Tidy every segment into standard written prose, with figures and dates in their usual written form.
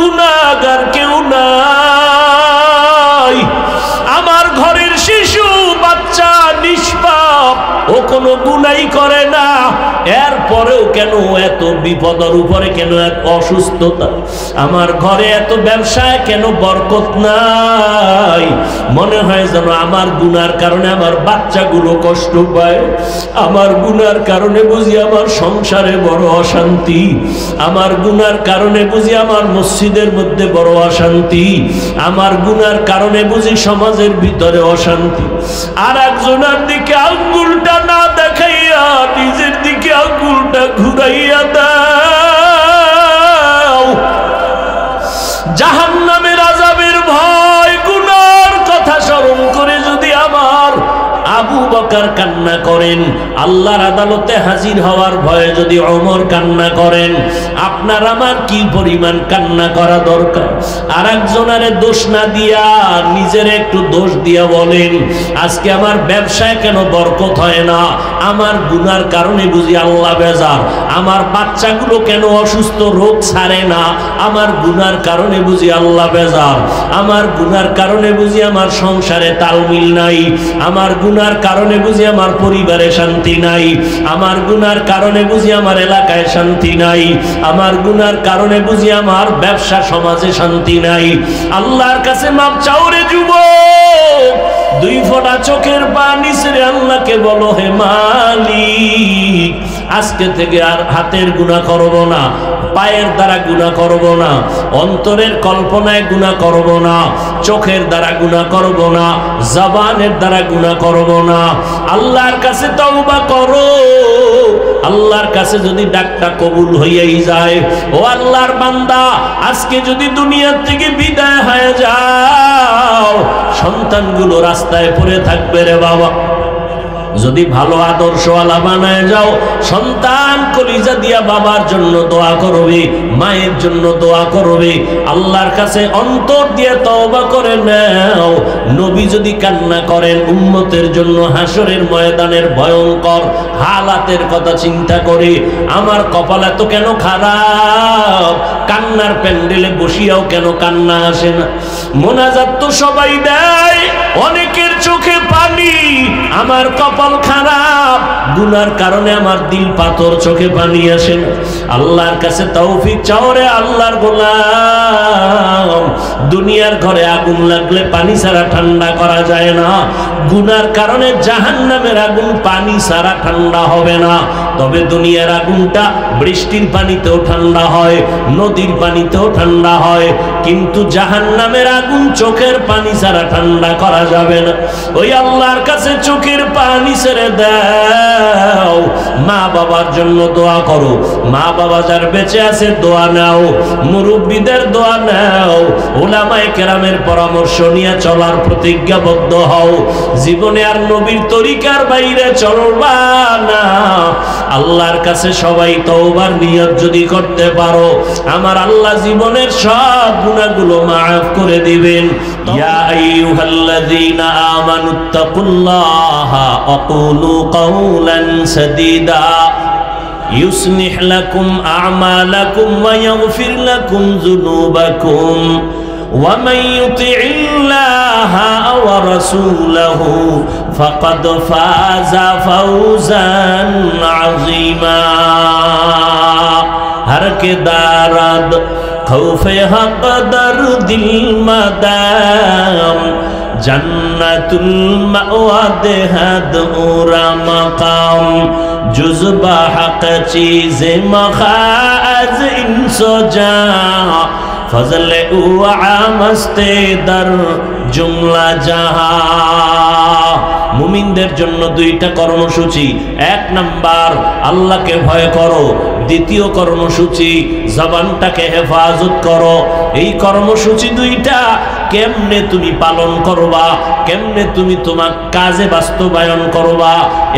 গুনাহগার কেউ নাই। আমার ঘরের শিশু বাচ্চা নিষ্পাপ, ও কোনো গুনাহই করে না, এরপরেও কেন এত বিপদের উপরে, কেন এত অসুস্থতা? আমার ঘরে এত ব্যবসায় কেন বরকত নাই? মনে হয় যেন আমার গুনার কারণে আমার বাচ্চাগুলো কষ্ট পায়, আমার গুনার কারণে বুঝি আমার সংসারে বড় অশান্তি, আমার গুনার কারণে বুঝি আমার মসজিদের মধ্যে বড় অশান্তি, আমার গুনার কারণে বুঝি সমাজের ভিতরে অশান্তি। আর একজনের দিকে আঙ্গুলটা না দেখাইয়া নিজের দিকে আঙ্গুলটা ঘুরাইয়া দাও। জাহান্নামের আযাবের ভয়, গুনার কথা স্মরণ করে যদি আমার আবু বকর কান্না করেন, আল্লাহর আদালতে হাজির হওয়ার ভয়ে যদি ওমর কান্না করেন, আপনার আমার কি পরিমাণ কান্না করা দরকার? আর একজনের দোষ না দিয়া নিজের একটু দোষ দিয়া বলেন, আজকে আমার ব্যবসায় কেন বরকত হয় না? আমার গুনার কারণে বুঝি আল্লাহ বেজার, আমার বাচ্চাগুলো কেন অসুস্থ, রোগ ছাড়ে না, আমার গুনার কারণে বুঝি আল্লাহ বেজার, আমার গুনার কারণে বুঝি আমার সংসারে তালমিল নাই, আমার গুনার কারণে বুঝি আমার পরিবারে শান্তি নাই, আমার গুনার কারণে বুঝি আমার এলাকায় শান্তি নাই, আমার গুনার কারণে বুঝি আমার ব্যবসা সমাজে শান্তি নাই। আল্লাহর কাছে মাপ চাও রে যুবক, দুই ফোঁটা চোখের পানি ছেড়ে আল্লাহকে বলো, হে মালিক, আজকে থেকে আর হাতের গুনাহ করব না, পায়ের দ্বারা গুনাহ করব না, অন্তরের কল্পনায় গুনাহ করব না, চোখের দ্বারা গুনাহ করব না, জবানের দ্বারা গুনাহ করব না। আল্লাহর কাছে তওবা করো। আল্লাহর কাছে যদি ডাকটা কবুল হইয়াই যায়, ও আল্লাহর বান্দা, আজকে যদি দুনিয়ার থেকে বিদায় হয়ে যাও, সন্তানগুলো রাস্তায় পড়ে থাকবে রে বাবা। যদি ভালো আদর্শওয়ালা বানায় যাও, সন্তান কলিজা দিয়া বাবার জন্য দোয়া করবে, মায়ের জন্য দোয়া করবে। আল্লাহর কাছে অন্তর দিয়ে তওবা করে নাও। নবী যদি কান্না করেন উম্মতের জন্য হাসরের ময়দানের ভয়ঙ্কর হালাতের কথা চিন্তা করে, আমার কপাল এত কেন খারাপ, কান্নার প্যান্ডেলে বসিয়াও কেন কান্না আসে না? মোনাজাত তো সবাই দেয়, অনেকের চোখে পানি, আমার কপাল খারাপ, গুনার কারণে আমার দিল পাথর, চোখে পানি আসে না। আল্লাহর কাছে তৌফিক চাও রে আল্লাহর গোলাম। দুনিয়ার ঘরে আগুন লাগলে পানি ছাড়া ঠান্ডা করা যায় না, গুনার কারণে জাহান্নামের আগুন পানি ছাড়া ঠান্ডা হবে না। তবে দুনিয়ার আগুনটা বৃষ্টির পানিতেও ঠান্ডা হয়, নদীর পানিতেও ঠান্ডা হয়, কিন্তু জাহান্নামের আগুন চোখের পানি ছাড়া ঠান্ডা করা যাবে না। ওই আল্লাহর কাছে চোখের পানি ছেড়ে দাও। মা বাবার জন্য দোয়া করো, মা বাবা যার বেঁচে আছে দোয়া নাও, মুরব্বীদের দোয়া নাও, উলামায়ে কেরামের পরামর্শ নিয়ে চলার প্রতিজ্ঞাবদ্ধ হও। জীবনে আর নবীর তরিকার বাইরে চলবা না। আল্লাহর কাছে সবাই তওবার নিয়ত যদি করতে পারো, আমার আল্লাহ জীবনের সব গুনাহগুলো মাফ করে দিবেন। ইয়া আইয়ুহাল্লাযীনা আমানুত্তাকুল্লাহা ওয়া কুলু কাওলান সাদীদা ইউসলিহ লাকুম আ'মালাকুম ওয়া ইয়াগফির লাকুম যুনুবাকুম ওয়া মান ইউতি'ইল্লাহা ওয়া রাসূলাহু ফাকাদ ফাযা ফাওজান আযীমা। हर के दाराद खौफे हक दर दिल मदाम जन्नतुल मअवा देहद उरा मकाम जुज़बा हक चीज़ मखाज इंसो जा फजल उआ मस्ते दर जुमला जहा। মুমিনদের জন্য দুইটা কর্মসূচি। এক নাম্বার, আল্লাহকে ভয় করো। দ্বিতীয় কর্মসূচি, জবানটাকে হেফাজত করো। এই কর্মসূচি দুইটা কেমনে তুমি পালন করবা, কেমনে তুমি তোমার কাজে বাস্তবায়ন করবা,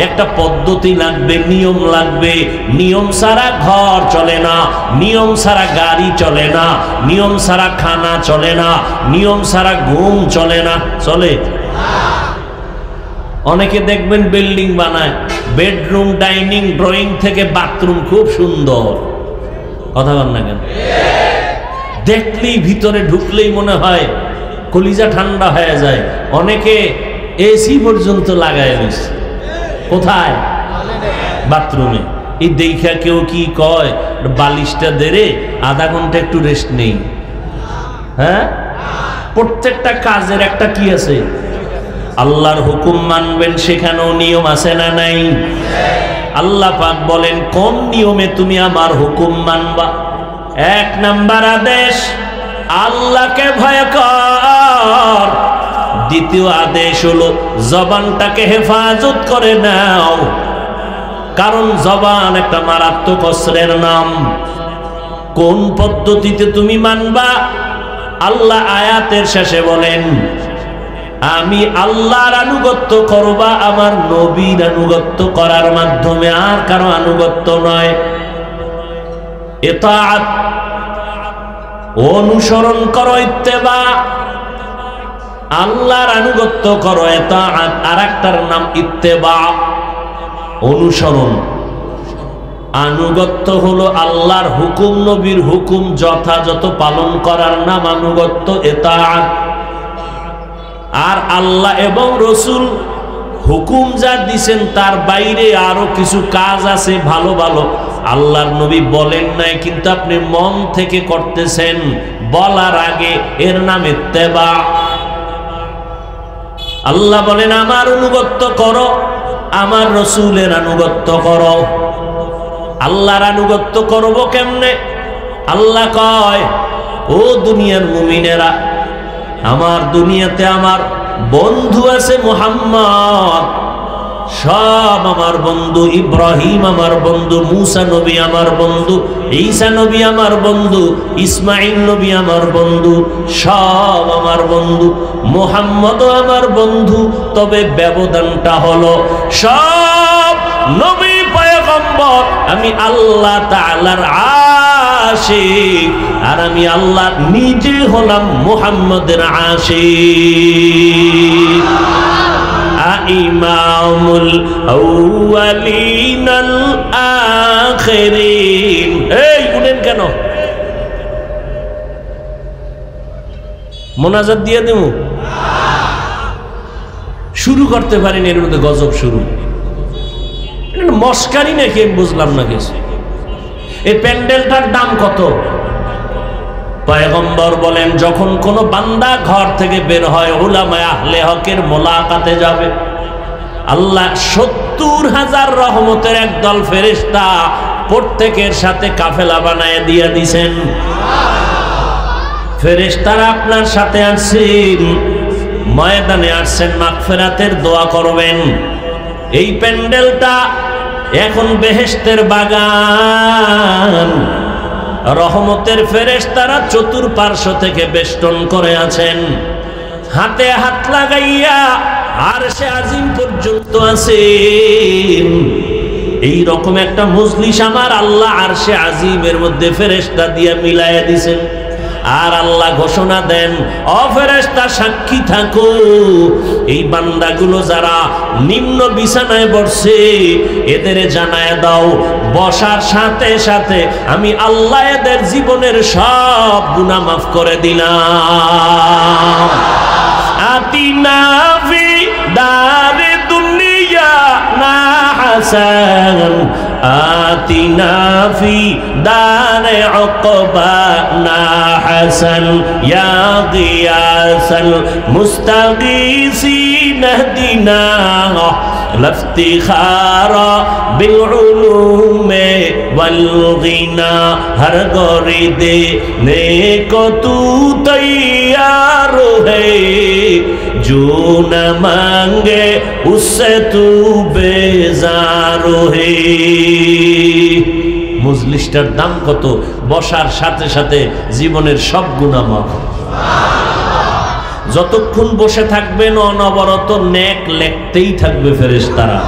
একটা পদ্ধতি লাগবে, নিয়ম লাগবে। নিয়ম ছাড়া ঘর চলে না, নিয়ম ছাড়া গাড়ি চলে না, নিয়ম ছাড়া খানা চলে না, নিয়ম ছাড়া ঘুম চলে না। চলে? অনেকে দেখবেন বিল্ডিং বানায়, বেডরুম, ডাইনিং, ড্রয়িং থেকে বাথরুম খুব সুন্দর। কথা বল না কেন? দেখলেই ভিতরে ঢুকলেই মনে হয় কলিজা ঠান্ডা হয়ে যায়। অনেকে এসি পর্যন্ত লাগায় দিচ্ছে। কোথায়? বাথরুমে। এই দেখা কেউ কি কয় বালিশটা দেরে আধা ঘন্টা একটু রেস্ট নেই? হ্যাঁ, প্রত্যেকটা কাজের একটা কি আছে? আল্লাহর হুকুম মানবেন, সেখানেও নিয়ম আছে না নাই? আল্লাহ পাক বলেন কোন নিয়মে তুমি আমার হুকুম মানবা? এক নাম্বার আদেশ, আল্লাহকে ভয় কর। দ্বিতীয় আদেশ হলো জবানটাকে হেফাজত করে নাও, কারণ জবান একটা মারাত্মক অস্ত্রের নাম। কোন পদ্ধতিতে তুমি মানবা? আল্লাহ আয়াতের শেষে বলেন আমি আল্লাহর আনুগত্য করবা আমার নবীর আনুগত্য করার মাধ্যমে, আর কারো আনুগত্য নয়। ইতাআত অনুসরণ করো, ইত্তেবা আল্লাহর আনুগত্য করো। ইতাআত আরেকটার নাম ইত্তেবা, অনুসরণ। আনুগত্য হলো আল্লাহর হুকুম, নবীর হুকুম যথাযথ পালন করার নাম আনুগত্য, ইতাআত। আর আল্লাহ এবং রসুল হুকুম যা দিছেন তার বাইরে আরো কিছু কাজ আছে ভালো ভালো, আল্লাহর নবী বলেন নাই কিন্তু আপনি মন থেকে করতেছেন বলার আগে, এর নাম ইত্তেবা। আল্লাহ বলেন আমার আনুগত্য করো, আমার রসুলের আনুগত্য করো। আল্লাহর আনুগত্য করব কেমনে? আল্লাহ কয় ও দুনিয়ার মুমিনেরা, আমার দুনিয়াতে আমার বন্ধু আছে মুহাম্মদ, সব আমার বন্ধু। ইব্রাহিম আমার বন্ধু, মুসা নবী আমার বন্ধু, ঈসা নবী আমার বন্ধু, ইসমাইল নবী আমার বন্ধু, সব আমার বন্ধু। মুহাম্মদও আমার বন্ধু, তবে ব্যবধানটা হলো সব নবী পয়গম্বর আমি আল্লাহ তাআলার আশিক, আর আমি আল্লাহ নিজে হলাম মুহাম্মদের আশিক। ইমামুল আউয়ালিনাল আখিরিন। এই শুনেন কেন? মোনাজাত দিয়ে দেব, শুরু করতে পারিনি, এর মধ্যে গজব শুরু। মস্কারি নাকি আমি বুঝলাম না কিছু। এই প্যান্ডেলটার দাম কত? পয়গম্বর বলেন যখন কোন বান্দা ঘর থেকে বের হয় উলামায়ে আহলে হকের মোলাকাতে যাবে, আল্লাহ 70,000 রহমতের একদল ফেরেশতা প্রত্যেকের সাথে কাফেলা বানায় দিয়ে দিছেন। ফেরেশতারা আপনার সাথে আসছেন, ময়দানে আসছেন, মাগফিরাতের দোয়া করবেন। এই প্যান্ডেলটা এখন বেহেশতের বাগান, রহমতের ফেরেশতারা চতুর্পার্শ্ব থেকে বেষ্টন করে আছেন, হাতে হাত লাগাইয়া আরশে আজিম পর্যন্ত আছেন। এই রকম একটা মজলিস আমার আল্লাহ আরশে আজিমের মধ্যে ফেরেশতা দিয়ে মিলাইয়া দিছেন। আর আল্লাহ ঘোষণা দেন, ও ফেরেশতা সাক্ষী থাকো, এই বান্দাগুলো যারা নিম্ন বিছানায় বসছে এদের জানায় দাও বসার সাথে সাথে আমি আল্লাহ এদের জীবনের সব গুনাহ মাফ করে দিলাম। আতিনা ফি দারে দুনিয়া না হাসান, আতিনা ফি দারে উকবা না হাসান, ইয়া গিয়াসাল মুস্তাগীসিন ইহদিনা লফতিখারা বিল উলুমে ওয়াল গিনা, হর গরিদে নেকো তু তৈয়ার হে, जो न मांगे उससे तू बेजार है। মজলিসটার দাম কত? বসার সাথে সাথে জীবনের সব গুনাহ মাফ। যতক্ষণ বসে থাকবেন অনবরত নেক লেখতেই থাকবে ফেরেশতারা।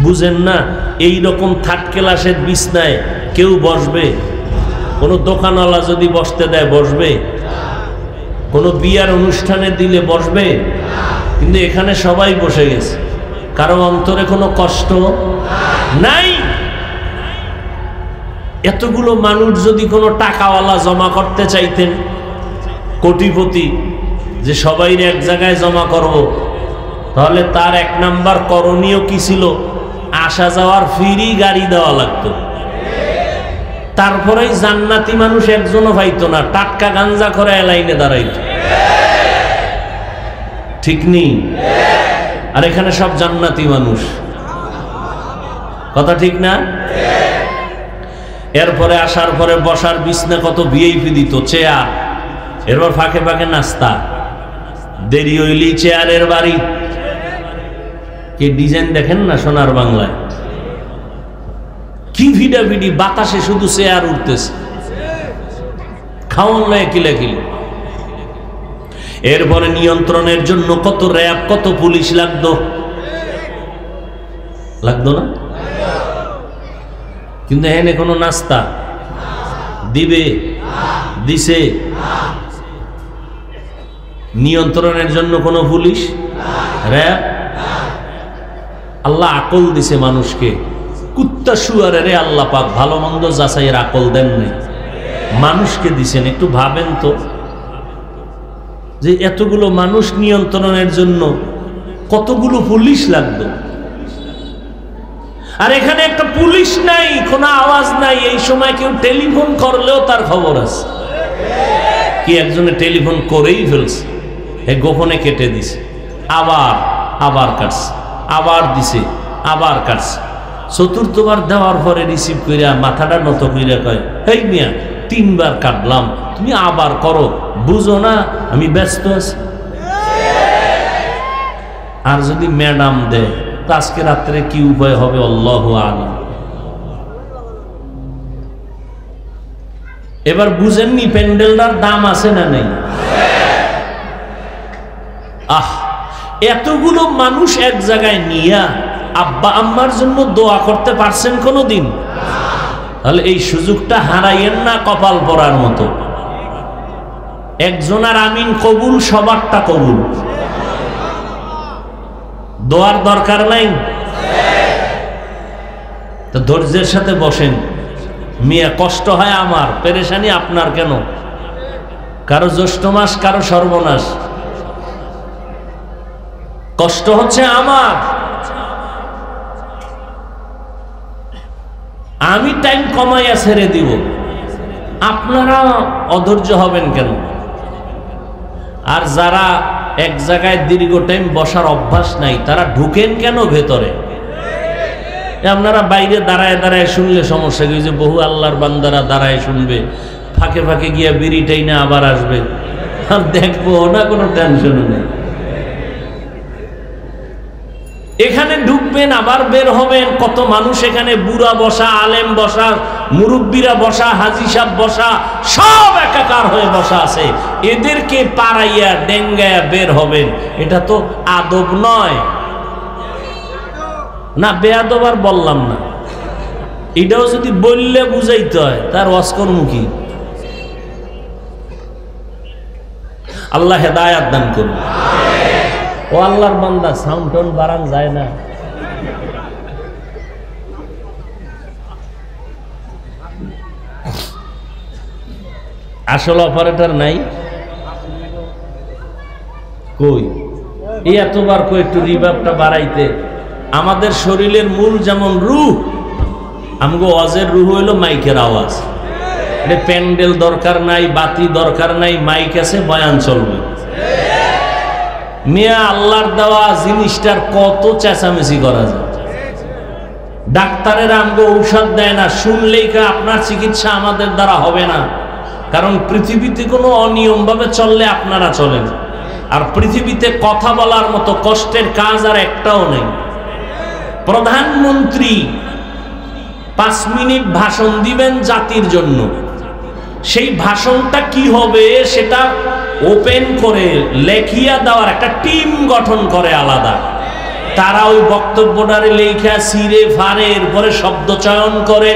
বুঝেন না? এই রকম থার্ড ক্লাসের বিছনায় কেউ বসবে? কোন দোকানওয়ালা যদি বসতে দেয় বসবে? কোন বিয়ার অনুষ্ঠানে দিলে বসবে? কিন্তু এখানে সবাই বসে গেছে, কারো অন্তরে কোনো কষ্ট নাই। এতগুলো মানুষ যদি কোনো টাকাওয়ালা জমা করতে চাইতেন, কোটিপতি, যে সবাই এক জায়গায় জমা করব, তাহলে তার 1 নাম্বার করণীয় কি ছিল? আসা যাওয়ার ফ্রি গাড়ি দেওয়া লাগতো। তারপরেই জান্নাতি মানুষ একজনও পাইতো না, টাটকা গাঞ্জা করে লাইনে দাঁড়াইতো। ঠিক নেই? আর এখানে সব জান্নাতি মানুষ, কথা ঠিক না? এরপরে আসার পরে বসার বিছনা কত ভিআইপি দিত, চেয়ার, এরপর ফাঁকে ফাঁকে নাস্তা, দেরি হইলি চেয়ারের বাড়ি। কি ডিজাইন দেখেন না সোনার বাংলায়, কি ভিডাভিডি, বাতাসে শুধু চেয়ার উঠতেছে, খাওয়ান লয় কিলে কিলে। এরপরে নিয়ন্ত্রণের জন্য কত র্যাব, কত পুলিশ লাগতো না? কিন্তু এখানে কোনো নাস্তা দিবে, দিছে? নিয়ন্ত্রণের জন্য কোনো পুলিশ, র্যাব? আল্লাহ আকল দিছে মানুষকে, কুত্তা শুয়ারে আল্লাহ পাক ভালো মন্দ যাচাইয়ের আকল দেন নাই, মানুষকে দিছেন। একটু ভাবেন তো, যে এতগুলো মানুষ নিয়ন্ত্রণের জন্য কতগুলো পুলিশ লাগতো, আর এখানে একটা পুলিশ নাই, কোনো আওয়াজ নাই। এই সময় কেউ টেলিফোন করলেও তার খবর আছে। কি একজনে টেলিফোন করেই ফেলছে, গোপনে কেটে দিছে, আবার কাটছে, আবার দিছে, আবার কাটছে। চতুর্থবার দেওয়ার পরে রিসিভ করিয়া মাথাটা নত কইরা কয়, হেই মিয়া 3 বার কাটলাম, তুমি আবার করো, বুঝো না আমি ব্যস্ত আছি। আর যদি ম্যাডাম দেয়, আজকে রাত্রে কি উপায় হবে আল্লাহু আলাম। এবার বুঝেননি প্যান্ডেলটার দাম আছে না নেই? এতগুলো মানুষ এক জায়গায় নিয়া আব্বা আম্মার জন্য দোয়া করতে পারছেন কোনোদিন? তাহলে এই সুযোগটা হারাইয়েন না কপাল পড়ার মতো। একজনের আমিন কবুল, সবারটা কবুল। দোয়ার দরকার নাই তো ধৈর্যের সাথে বসেন। মিয়া কষ্ট হয় আমার, পেরেশানি আপনার কেন? কারো জ্যৈষ্ঠ মাস, কারো সর্বনাশ, কষ্ট হচ্ছে আমার। আমি টাইম কমাইয়া ছেড়ে দিব, আপনারা অধৈর্য হবেন কেন? আর যারা এক জায়গায় দীর্ঘ টাইম বসার অভ্যাস নাই, তারা ঢুকেন কেন ভেতরে? আপনারা বাইরে দাঁড়ায় দাঁড়ায় শুনলে সমস্যা কি? যে বহু আল্লাহর বান্দারা দাঁড়ায় শুনবে, ফাঁকে ফাঁকে গিয়া বিড়িটাই না আবার আসবে, আর দেখবো না, কোনো টেনশন নেই। এখানে ঢুকবেন আবার বের হবেন, কত মানুষ এখানে, বুড়া বসা, আলেম বসা, মুরব্বীরা বসা, হাজি সাহেব বসা, সব একাকার হয়ে বসা আছে। এদেরকে পাড়াইয়া ডেঙ্গাইয়া বের হবেন, এটা তো আদব নয় না? বেয়াদব আর বললাম না, এটাও যদি বললে বুঝাইতে হয়, তার অস্করমুখী। আল্লাহ হেদায়াত দান করুন। ও আল্লাহর বান্দা, সাউন্ড টোন বাড়ান যায় না? আসল অপারেটর নাই কই? এই এতবার কই একটু রিভাবটা বাড়াইতে। আমাদের শরীরের মূল যেমন রূহ, আমগো ওয়াজের রূহ হইল মাইকের আওয়াজ। প্যান্ডেল দরকার নাই, বাতি দরকার নাই, মাইক আছে, বয়ান চলবে। মিয়া আল্লাহর দেওয়া জিনিসটার কত চেঁচামেচি করা যায়। ডাক্তারের আমগো ঔষধ দেয় না, শুনলেই আপনার চিকিৎসা আমাদের দ্বারা হবে না। কারণ পৃথিবীতে কোনো অনিয়ম ভাবে চললে আপনারা চলেন, আর পৃথিবীতে কথা বলার মতো কষ্টের কাজ আর একটাও নেই। প্রধানমন্ত্রী 5 মিনিট ভাষণ দিবেন জাতির জন্য, সেই ভাষণটা কি হবে সেটা ওপেন করে লেখিয়া দেওয়ার একটা টিম গঠন করে আলাদা। তারা ওই বক্তব্যটারে লেখা সিরে ফারে, এরপরে শব্দ চয়ন করে,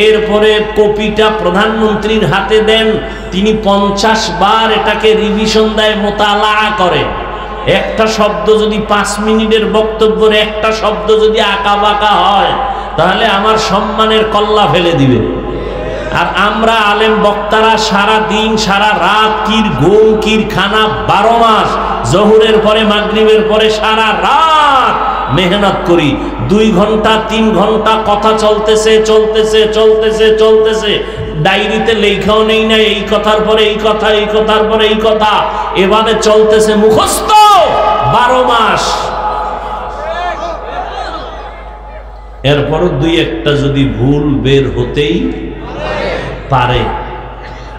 এরপরে কপিটা প্রধানমন্ত্রীর হাতে দেন। তিনি 50 বার এটাকে রিভিশন দেয়, মোতালা করে। একটা শব্দ যদি 5 মিনিটের বক্তব্যের একটা শব্দ যদি আঁকা বাঁকা হয়, তাহলে আমার সম্মানের কল্লা ফেলে দিবে। আর আমরা আলেম বক্তারা সারা দিন সারা রাত কির ঘুম কির খানা 12 মাস, জোহরের পরে মাগরিবের পরে সারা রাত মেহনত করি। 2 ঘন্টা 3 ঘন্টা কথা চলতেছে চলতেছে চলতেছে চলতেছে, ডায়েরিতে লেখাও নেই না, এই কথার পরে এই কথা, এই কথার পরে এই কথা, এভাবে চলতেছে মুখস্থ 12 মাস। এরপরও 2-1টা যদি ভুল বের হতেই পারে।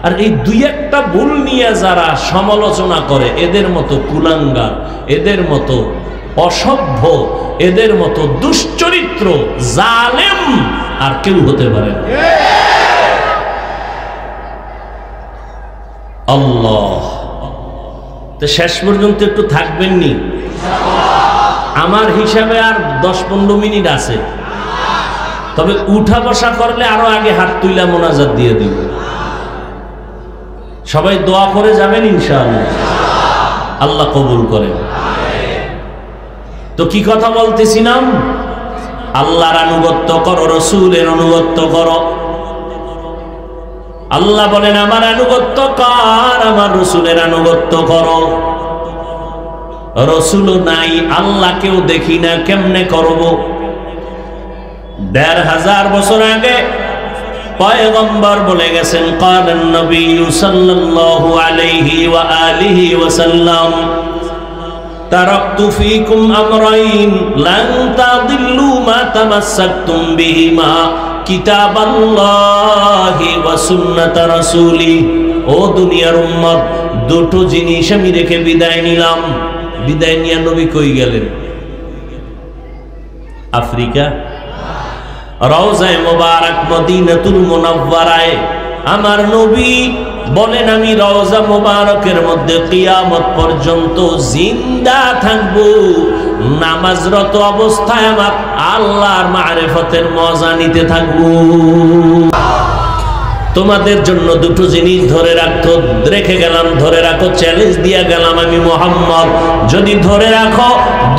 আর এই 2-1টা ভুল নিয়ে যারা সমালোচনা করে, এদের মতো কুলাঙ্গার, এদের মতো অসভ্য, এদের মতো দুশ্চরিত্র জালেম আর কেউ হতে পারে না। আল্লাহ, তো শেষ পর্যন্ত একটু থাকবেন নি? আমার হিসাবে আর 10-15 মিনিট আছে, তবে উঠা বসা করলে আরো আগে হাত তুইলা মোনাজাত দিয়ে দিব। সবাই দোয়া করে যাবেন ইনশাআল্লাহ, আল্লাহ কবুল করেন। তো কি কথা বলতেছিলাম? আল্লাহর আনুগত্য করো, রসুলের আনুগত্য করো। আল্লাহ বলেন আমার আনুগত্য কর, আমার রসুলের আনুগত্য করো। রসুলও নাই, আল্লাহকেও দেখি না, কেমনে করব? 1500 বছর আগে পয়গম্বর বলে গেছেন, ক্বালান নবী সাল্লাল্লাহু আলাইহি ওয়া আলিহি ওয়াসাল্লাম, তারাকতু ফীকুম আমরাইন লান তাদিল্লু মা তামাসসাকতুম বিহিমা কিতাবাল্লাহি ওয়া সুন্নাত রাসূলি। ও দুনিয়ার উম্মত, 2টো জিনিস আমি রেখে বিদায় নিলাম। বিদায় নিয়ে নবী কই গেলেন? আফ্রিকা? রওজায়ে মুবারক মদিনাতুল মুনাওয়ারায় আমার নবী বলেন আমি রওজা মুবারকের মধ্যে কিয়ামত পর্যন্ত জিন্দা থাকব, নামাজরত অবস্থায় আমার আল্লাহর মারিফতের মজা নিতে থাকব। তোমাদের জন্য 2টো জিনিস ধরে রাখো, রেখে গেলাম, ধরে রাখো, চ্যালেঞ্জ দিয়ে গেলাম আমি মুহাম্মদ। যদি ধরে রাখো,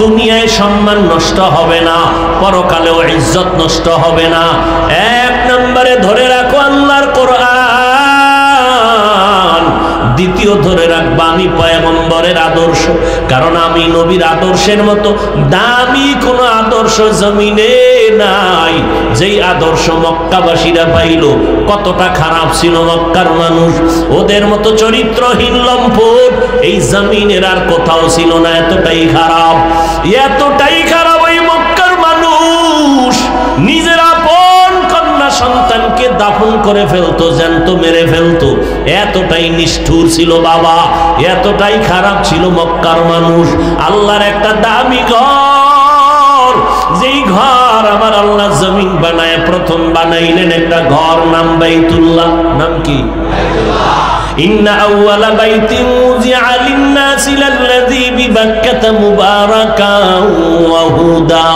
দুনিয়ায় সম্মান নষ্ট হবে না, পরকালেও ইজ্জত নষ্ট হবে না। 1 নম্বরে ধরে রাখো আল্লাহর কোরআন, দ্বিতীয় ধরে রাখবা আমি পয়গম্বরের আদর্শ, কারণ আমি নবীর আদর্শের মতো দামি কোন আদর্শ জমিনে নাই। যেই আদর্শ মক্কাবাসীরা পাইল, কতটা খারাপ ছিল মক্কার মানুষ, ওদের মতো চরিত্রহীন লম্পট এই জমিনের আর কোথাও ছিল না। এতটাই খারাপ, এতটাই খারাপ ওই মক্কার মানুষ নিজের আপন কন্যা সন্তানকে দাফন করে ফেলতো, জ্যান্ত মেরে ফেলতো। এতটাই নিষ্ঠুর ছিল বাবা, এতটাই খারাপ ছিল মক্কার মানুষ। আল্লাহর একটা দামি ঘর, যেই ঘর আমার আল্লাহ জমিন বানায় প্রথম বানাইলেন একটা ঘর, নাম বাইতুল্লাহ। নাম কি? ইন্না আউওয়ালা বাইতিন উযিআ লিন-নাসি লাল্লাযী বিবাক্কাতা মুবারাকান ওয়া হুদা,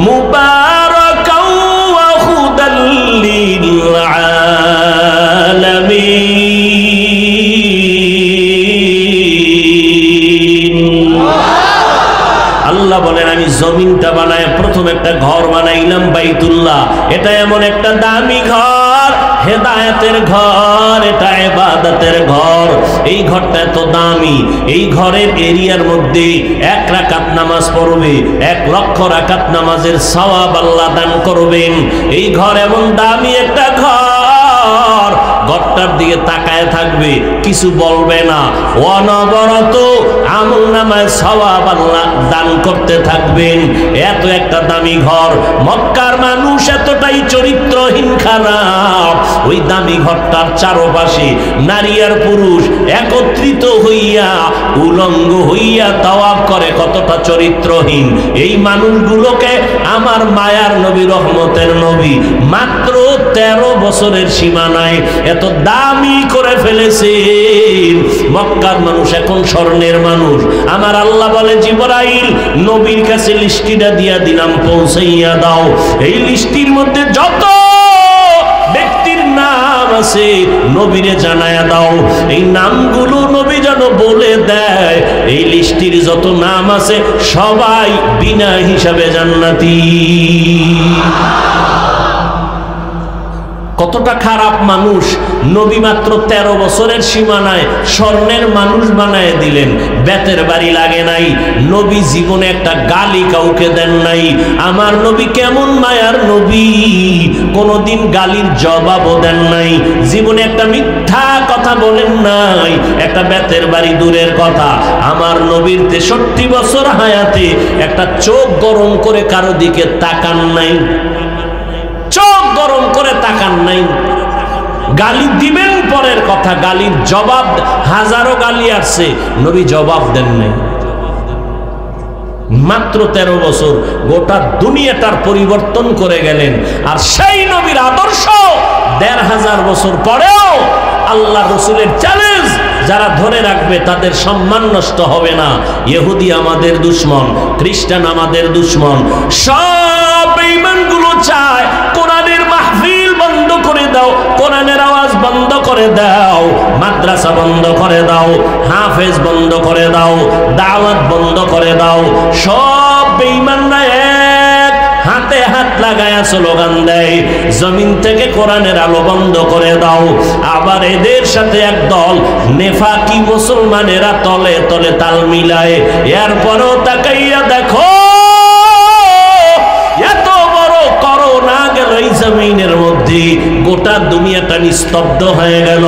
মুবারাকান ওয়া হুদাল লিল আলামিন। আল্লাহ বলেন আমি জমিনটা বানায় প্রথম একটা ঘর বানাইলাম বাইতুল্লাহ। এটা এমন একটা দামি ঘর, হেদায়েতের ঘর, এটা ইবাদতের ঘর। এই ঘরটা এত দামি, এই ঘরের এরিয়ার মধ্যে 1 রাকাত নামাজ পড়বে, 1 লক্ষ রাকাত নামাজের সওয়াব আল্লাহ দান করবেন। এই ঘর এমন দামি একটা ঘর, ঘরটার দিকে তাকায় থাকবে, কিছু বলবে না, অনবরত আমলনামায় সওয়াব আল্লাহ দান করতে থাকবেন। এত একটা দামি ঘর, মক্কার মানুষ এতটাই চরিত্রহীন খারাপ। ওই দামি ঘরটার চারপাশে নারী আর পুরুষ একত্রিত হইয়া উলঙ্গ হইয়া তাওয়াফ করে, কতটা চরিত্রহীন। এই মানুষগুলোকে আমার মায়ার নবী, রহমতের নবী মাত্র 13 বছরের সীমানায় এত দামি করে ফেলেছেন। মক্কার মানুষ এখন স্বর্ণের মানুষ। আমার আল্লাহ বলে জিবরাইল নবীর কাছে লিস্টিটা দিয়া দিলাম, পৌঁছাইয়া দাও। এই লিস্টির মধ্যে যত ব্যক্তির নাম আছে নবীরে জানায়া দাও। এই নামগুলো নবী যেন বলে দেয়, এই লিস্টির যত নাম আছে সবাই বিনা হিসাবে জান্নাতি। কতটা খারাপ মানুষ, নবী মাত্র 13 বছরের সীমানায় স্বর্ণের মানুষ বানায় দিলেন, বেতের বাড়ি লাগে নাই। নবী জীবনে একটা গালি কাউকে দেন নাই। আমার নবী কেমন মায়ার নবী, কোনদিন গালির জবাবও দেন নাই, জীবনে একটা মিথ্যা কথা বলেন নাই, একটা বেতের বাড়ি দূরের কথা। আমার নবীর 63 বছর হায়াতে একটা চোখ গরম করে কারো দিকে তাকান নাই, চোখ গরম করে তাকান নাই। গালি দিবেন পরের কথা, গালির জবাব, হাজারো গালি আসছে, নবী জবাব দেন নাই। মাত্র 13 বছর গোটা দুনিয়াটার পরিবর্তন করে গেলেন। আর সেই নবীর আদর্শ 1500 বছর পরেও আল্লাহ রসুলের চ্যালেঞ্জ, যারা ধরে রাখবে তাদের সম্মান নষ্ট হবে না। ইহুদি আমাদের দুশ্মন, খ্রিস্টান আমাদের দুশ্মন, সব বেঈমানগুলো চায় কোরআনের মাহফিল বন্ধ করে দাও, কোরআনের আওয়াজ বন্ধ করে দাও, মাদ্রাসা বন্ধ করে দাও, হাফেজ বন্ধ করে দাও, দাওয়াত বন্ধ করে দাও। সব বেঈমানরা এক হাতে হাত লাগায়া স্লোগান দেয়, জমিন থেকে কোরআনের আলো বন্ধ করে দাও। আবার এদের সাথে একদল নেফাকি মুসলমানেরা তলে তলে তাল মিলায়। এরপরও তাকাইয়া দেখো, এত বড় করোনা গেল এই জমিনের মধ্যে, গোটা দুনিয়াটা নিস্তব্ধ হয়ে গেল।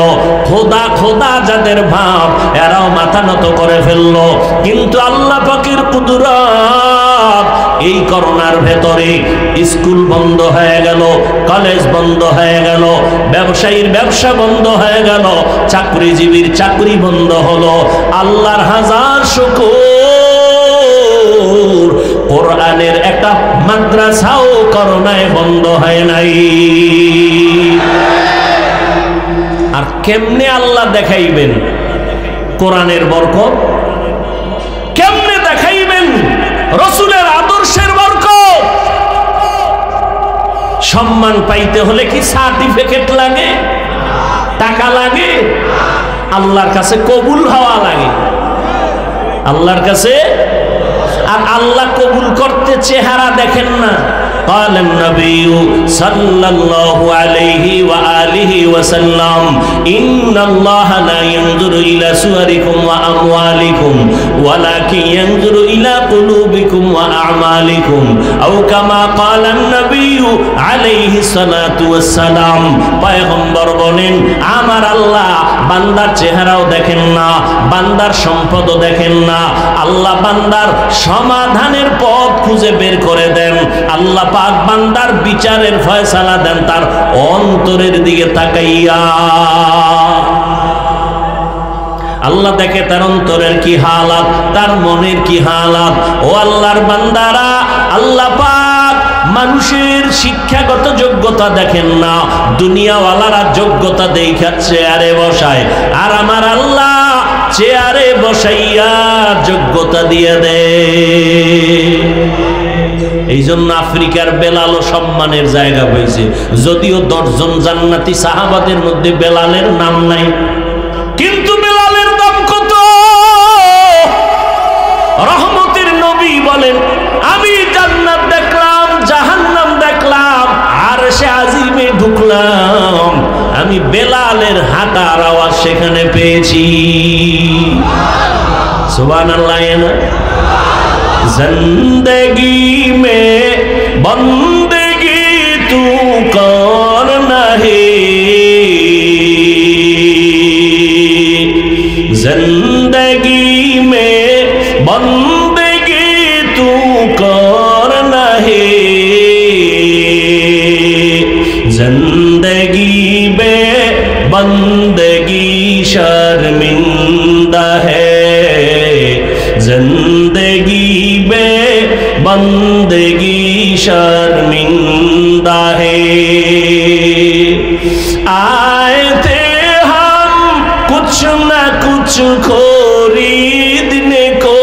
খোদা খোদা যাদের ভাব, এরাও মাথা নত করে ফেললো। কিন্তু আল্লাহ পাকের কুদরত, এই করোনার ভেতরে স্কুল বন্ধ হয়ে গেল, কলেজ বন্ধ হয়ে গেল, ব্যবসায়ীর ব্যবসা বন্ধ হয়ে গেল, চাকরিজীবীর চাকরি বন্ধ হলো। আল্লাহর হাজার শুকর, কোরআনের একটা মাদ্রাসাও করোনায় বন্ধ হয় নাই। আর কেমনে আল্লাহ দেখাইবেন কোরআনের বরকত? কেমনে দেখাইবেন রসুলের আদর্শের বরকত? সম্মান পাইতে হলে কি সার্টিফিকেট লাগে, টাকা লাগে? আল্লাহর কাছে কবুল হওয়া লাগে, আল্লাহর কাছে। আর আল্লাহ কবুল করতে চেহারা দেখেন না। قال النبي صلى الله عليه وآله وسلم إن الله لا ينظر إلى صوركم وأموالكم ولكن ينظر إلى قلوبكم وأعمالكم أو كما قال النبي عليه الصلاة والسلام। পয়গম্বর বলেন, আমার আল্লাহ বান্দার চেহারাও দেখেন না, বান্দার সম্পদও দেখেন না। আল্লাহ বান্দার সমাধানের পথ খুঁজে বের করে দেন। আল্লাহ পাক বান্দার বিচারের ফয়সালা দেন তার অন্তরের দিকে তাকাইয়া। আল্লাহ দেখে তার অন্তরের কি হালাত, তার মনের কি হালাত। ও আল্লাহর বান্দারা, আল্লাহ পাক মানুষের শিক্ষাগত যোগ্যতা দেখেন না, দুনিয়াওয়ালারা যোগ্যতা দেখাচ্ছে চেয়ারে বসায়, আর আমার আল্লাহ চেয়ারে বসাইয়া যোগ্যতা দিয়ে দেয়। এই জন্য আফ্রিকার বেলালও সম্মানের জায়গা হয়েছে, যদিও 10 জন জান্নাতি সাহাবাদের মধ্যে বেলালের নাম নাই, কিন্তু বেলালের দাম কত? রহমতের নবী বলেন, আমি জান্নাত দেখলাম, জাহান্নাম দেখলাম, আর সে আজিমে ঢুকলাম, আমি বেলালের হাঁটার আওয়াজ সেখানে পেয়েছি। সুবহানাল্লাহ। जिंदगी में बंदगी तू कौन नहीं, जिंदगी में बंदगी तू कौन नहीं, जिंदगी में बंदगी शर्मिंदा है, जिंदगी में बंदगी शर्मिंदा है। आए थे हम कुछ न कुछ खरीदने को,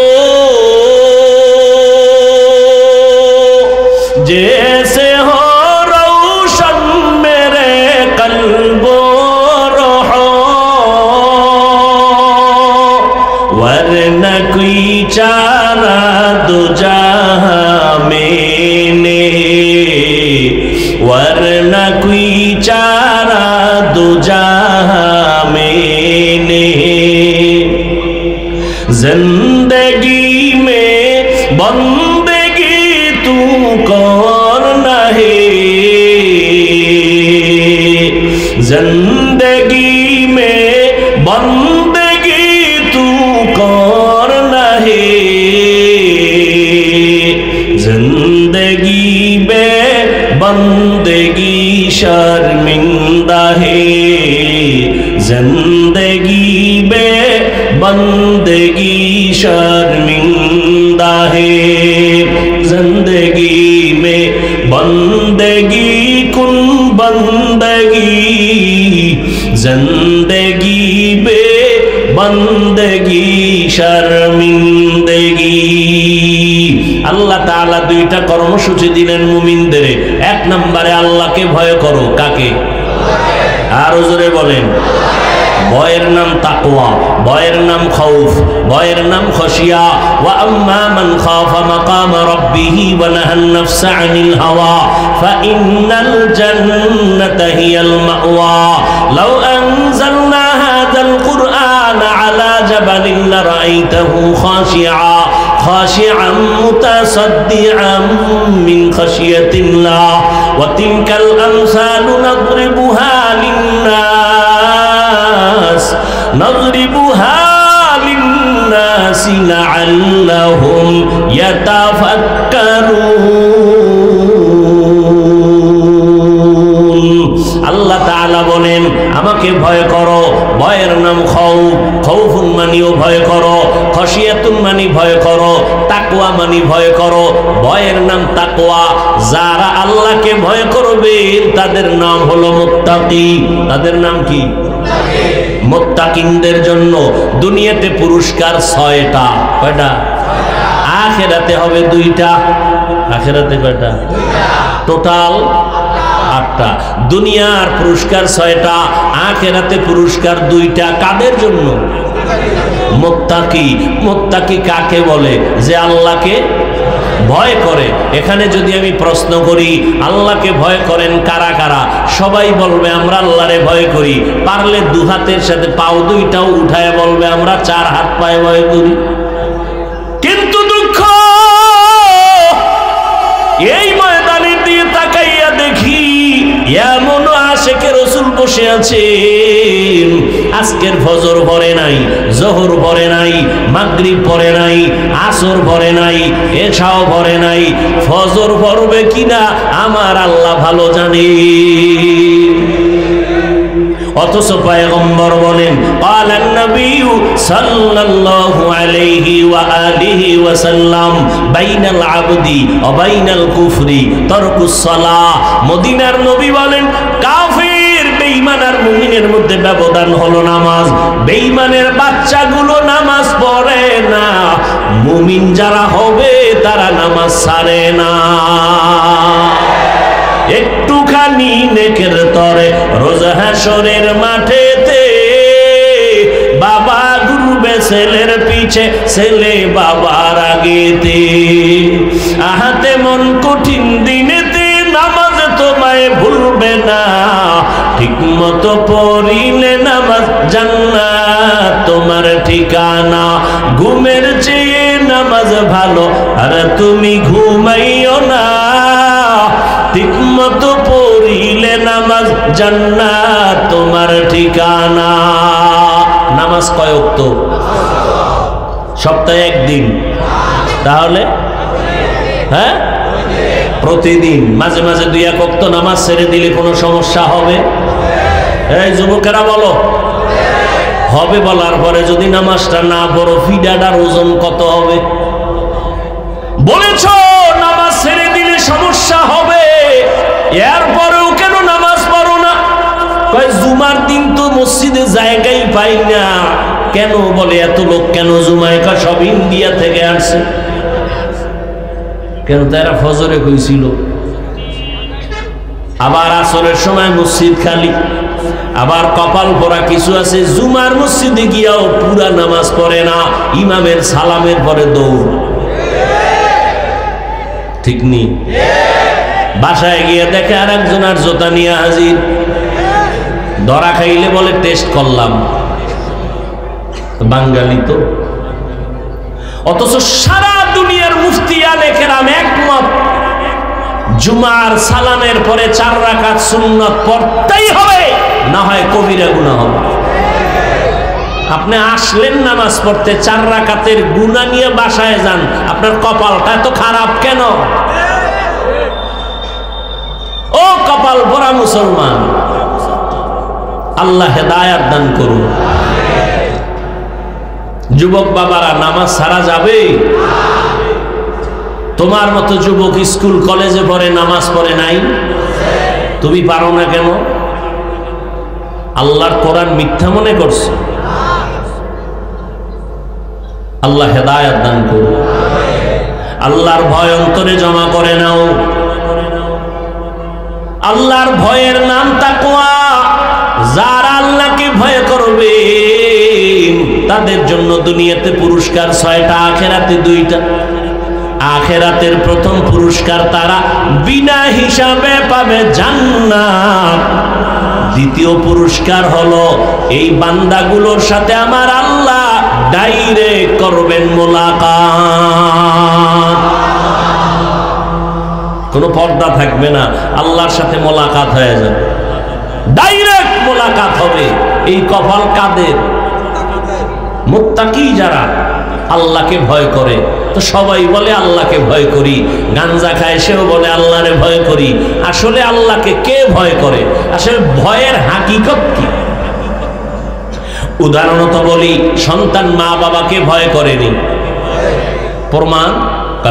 जैसे हो रोशन मेरे कल्बो रोहो, वरना कोई चारा दो जहां में, वरना कोई चारा जिंदगी में बंदगी तू करना है, जिंदगी में बंदगी शर्मिंदा है, जिंदगी में बंदगी शर्मिंदा है, जिंदगी में बंदगी कुन बंदगी, जिंदगी में बंदगी शर्मिंदगी। আল্লাহ তাআলা দুইটা কর্মসূচি দিলেন মুমিনদের। এক নম্বরে আল্লাহকে ভয় করো। কাকে? আরো জোরে বলেন। ভয়ের নাম তাকওয়া, ভয়ের নাম খাউফ, ভয়ের নাম খশিয়া। ওয়া আম্মা মান খাফা মাকাম রাব্বিহি ওয়া নাহান নাফসা আনিল হাওয়া ফাইন্নাল জান্নাতা হিয়াল মাওয়া। লাউ আনজালনা হাযাল কুরআনা আলা জাবালিন লারাআইতাহু খাশিআ خاشعا متصدعا من خشية الله وتلك الأمثال نضربها للناس لعلهم يتفكرون। আল্লাহ তাআলা বলেন আমাকে ভয় করো। ভয়ের নাম খাউফ, খাউফুন মানিও ভয় করো, খশিয়াতুন মানি ভয় করো, তাকওয়া মানি ভয় করো। ভয়ের নাম তাকওয়া। যারা আল্লাহকে ভয় করবে তাদের নাম হলো মুত্তাকি। তাদের নাম কি? মুত্তাকিনদের জন্য দুনিয়াতে পুরস্কার 6টা। কয়টা? আখিরাতে হবে 2টা। আখিরাতে কয়টা? টোটাল 8টা। দুনিয়ার পুরস্কার 6টা, আখিরাতে পুরস্কার 2টা। কাদের জন্য? মুত্তাকি। মুত্তাকি কাকে বলে? যে আল্লাহকে ভয় করে। এখানে যদি আমি প্রশ্ন করি আল্লাহকে ভয় করেন কারা কারা, সবাই বলবে আমরা আল্লাহরে ভয় করি। পারলে 2 হাতের সাথে পাও 2টাও উঠায় বলবে আমরা 4 হাত পায়ে ভয় করি। কিন্তু দুঃখ, এই ময়দানের দিয়ে তাকাইয়া দেখি এমন আশেকে রাসূল বসে আছেন, আজকের ফজর পড়ে নাই, জোহর পড়ে নাই, মাগরিব পড়ে নাই, আসর পড়ে নাই, এশাও পড়ে নাই। ফজর পড়বে কিনা আমার আল্লাহ ভালো জানে। অথচ পয়গম্বর বলেন ক্বালান নবিয়্যু সাল্লাল্লাহু আলাইহি ওয়া আলিহি ওয়া সাল্লাম বাইনাল আবদি ওয়া বাইনাল কুফরি তারকুস সালাহ। মদিনার নবী বলেন কাফির বেঈমান আর মুমিনের মধ্যে ব্যবধান হলো নামাজ। বেঈমানের বাচ্চাগুলো নামাজ পড়ে না, মুমিন যারা হবে তারা নামাজ ছাড়ে না। একটুখানি নেকের তরে রোজ হাসরের মাঠেতে বাবা ঘুরবে ছেলের পিছে, ছেলে বাবার আগেতে। আহাতে মন কঠিন দিনেতে নামাজ তোমায় ভুলবে না, ঠিক মতো পড়িলে নামাজ জান্নাত তোমার ঠিকানা। ঘুমের চেয়ে নামাজ ভালো আর তুমি ঘুমাইও না, ঠিক মতো পড়িলে নামাজ জান্নাত তোমার ঠিকানা। নামাজ কয় ওয়াক্ত? সপ্তাহে একদিন। তাহলে হ্যাঁ প্রতিদিন। মাঝে মাঝে 2-1 ওয়াক্ত নামাজ ছেড়ে দিলে কোনো সমস্যা হবে? এই যুবকেরা বলো হবে। বলার পরে যদি নামাজটা না পড়ো ফিডাটার ওজন কত হবে? বলেছ নামাজ ছেড়ে দিলে সমস্যা হবে, এরপরেও কেন নামাজ পড়ো না? কয় জুমার দিন তো মসজিদে জায়গাই পাই না। কেন? বলে এত লোক কেন জুমায়? কয় সব ইন্ডিয়া থেকে আসছে। কেন? তারা ফজরে কইছিল। আবার আসরের সময় মসজিদ খালি। আবার কপাল পরা কিছু আছে জুমার মসজিদে গিয়াও পুরা নামাজ পড়ে না, ইমামের সালামের পরে দৌড়। ঠিক নি? বাসায় গিয়ে দেখে আর একজন আর জোতা নিয়ে হাজির। ধরা খাইলে বলে টেস্ট করলাম। বাঙালি তো। অথচ সারা দুনিয়ার মুফতি আলে কেরাম একমত জুমার সালামের পরে 4 রাকাত সুন্নাত পড়তেই হবে, না হয় কবিরা গুনাহ হবে। আপনি আসলেন নামাজ পড়তে, 4 রাকাতের গুনাহ নিয়ে বাসায় যান, আপনার কপালটা এত খারাপ কেন? ও কপাল ভরা মুসলমান, আল্লাহ হেদায়েত দান করুন। যুবক বাবারা, নামাজ ছাড়া যাবে? তোমার মতো যুবক স্কুল কলেজে পড়ে, নামাজ পড়ে নাই, তুমি পারো না কেন? আল্লাহর কোরআন মিথ্যা মনে করছো? আল্লাহ হেদায়েত দান করুন। আল্লাহর ভয় অন্তরে জমা করে নাও। আল্লাহর ভয়ের নাম তাকওয়া। যারা আল্লাহকে ভয় করবে তাদের জন্য দুনিয়াতে পুরস্কার 6টা, আখিরাতে 2টা। আখিরাতের প্রথম পুরস্কার তারা বিনা হিসাবে পাবে জান্নাত। দ্বিতীয় পুরস্কার হলো এই বান্দাগুলোর সাথে আমার আল্লাহ ডাইরেক্ট করবেন মোলাকাত। কোনো পর্দা থাকবে না, আল্লাহর সাথে মোলাকাত হয়ে যাবে, ডাইরেক্ট মোলাকাত হবে। এই কপাল কাদের? মুত্তাকি যারা আল্লাহকে ভয় করে। তো সবাই বলে আল্লাহকে ভয় করি, গাঞ্জা খায় সেও বলে আল্লাহরে ভয় করি। আসলে আল্লাহকে কে ভয় করে? আসলে ভয়ের হাকিকত কি? উদাহরণত বলি, সন্তান মা বাবাকে ভয় করেনি, প্রমাণ?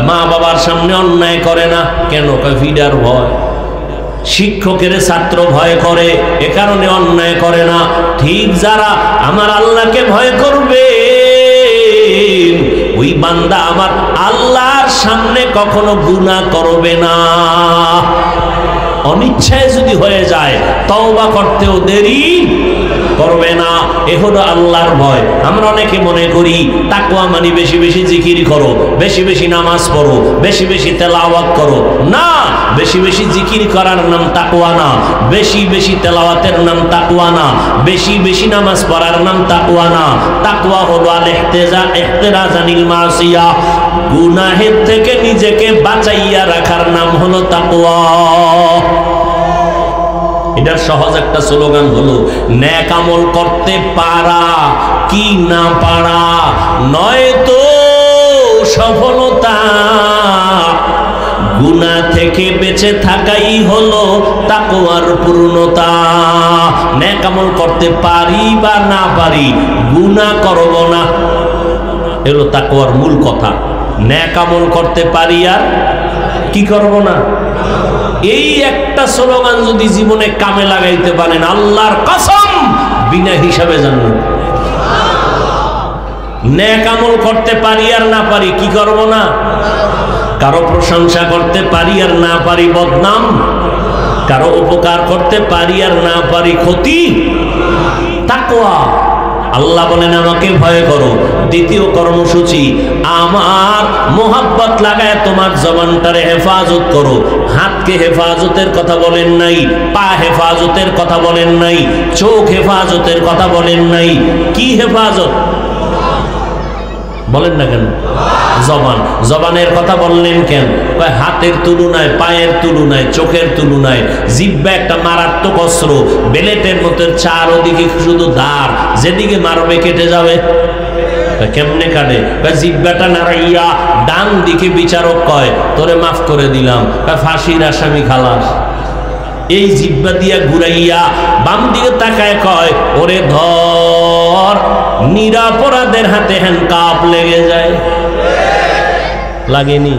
মা বাবার সামনে অন্যায় করে না কেন? ফিডার ভয়। শিক্ষকের ছাত্র ভয় করে, এ কারণে অন্যায় করে না। ঠিক যারা আমার আল্লাহকে ভয় করবে ওই বান্দা আমার আল্লাহর সামনে কখনো গুনাহ করবে না। অনিচ্ছায় যদি হয়ে যায় তওবা করতেও দেরি করবে না। এ হলো আল্লাহর ভয়। আমরা অনেকে মনে করি তাকওয়া মানে বেশি বেশি জিকির করো, বেশি বেশি নামাজ পড়ো, বেশি বেশি তেলাওয়াত করো। না, বেশি বেশি জিকির করার নাম তাকওয়া না, বেশি বেশি তেলাওয়াতের নাম তাকওয়া না, বেশি বেশি নামাজ পড়ার নাম তাকওয়া না। তাকওয়া হলো আল ইহতিরাজ আনিল মাসিয়া, গুনাহের থেকে নিজেকে বাঁচাইয়া রাখার নাম হলো তাকওয়া। এটার সহজ একটা স্লোগান হলো নেক আমল করতে পারা কি না পারা নয় তো সফলতা, গুনাহ থেকে বেঁচে থাকাই হলো তাকওয়ার পূর্ণতা। নেক আমল করতে পারি বা না পারি, গুনাহ করব না, এলো তাকওয়ার মূল কথা। নেক আমল করতে পারি আর কি করব না, এই একটা স্লোগান যদি জীবনে কামে লাগাইতে পারেন, আল্লাহর কসম বিনা হিসাবে জান্নাত। নেক আমল করতে পারি আর না পারি, কি করব না, কারো প্রশংসা করতে পারি আর না পারি বদনাম, কারো উপকার করতে পারি আর না পারি ক্ষতি। তাকওয়া। আল্লাহ বলেন আমাকে ভয় করো। দ্বিতীয় কর্মসূচি, আমার মোহাব্বত লাগায় তোমার জবানটারে হেফাজত করো। হাতকে হেফাজতের কথা বলেন নাই, পা হেফাজতের কথা বলেন নাই, চোখ হেফাজতের কথা বলেন নাই। কি হেফাজত বলেন না কেন? জবান। জবানের কথা বললেন কেন? হাতের তুলনায়, পায়ের তুলনায়, চোখের তুলনায় জিহ্বা একটা মারাত্মক অস্ত্র। বেলেটের মতো চারদিকে শুধু ধার, যেদিকে মারবে কেটে যাবে। কেমনে কাটে? জিহ্বাটা নাড়াইয়া ডান দিকে বিচারক কয় তোরে মাফ করে দিলাম, ফাঁসির আসামি খালাস। এই জিহ্বা দিয়া ঘুরাইয়া বাম দিকে তাকায় কয় ওরে ধর, নিরাপরাধের হাতে হ্যান্ডকাপ লেগে যায়। লাগেনি?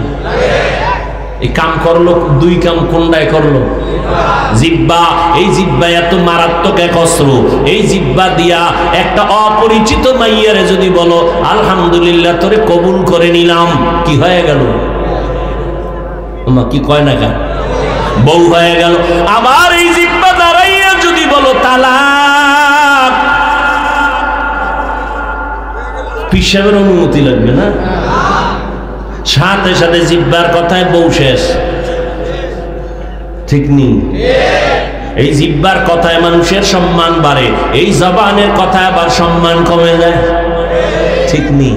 এই কাম করলো, দুই কাম কোনটায় করলো? জিহ্বা। এই জিহ্বা এত মারাত্মক এক অস্ত্র। এই জিহ্বা দিয়া একটা অপরিচিত মাইয়ারে যদি বলো আলহামদুলিল্লাহ তোরে কবুল করে নিলাম, কি হয়ে গেল? কি কয় না কেন? বউ হয়ে গেল। আবার এই জিহ্বা দাঁড়াইয়া যদি বলো তালাক, পিসাবের অনুমতি লাগবে না? সাথে সাথে জিহ্বার কথায় বউ শেষ। ঠিক নেই? এই জিহ্বার কথায় মানুষের সম্মান বাড়ে, এই জবানের কথায় আবার সম্মান কমে যায়। ঠিক নেই?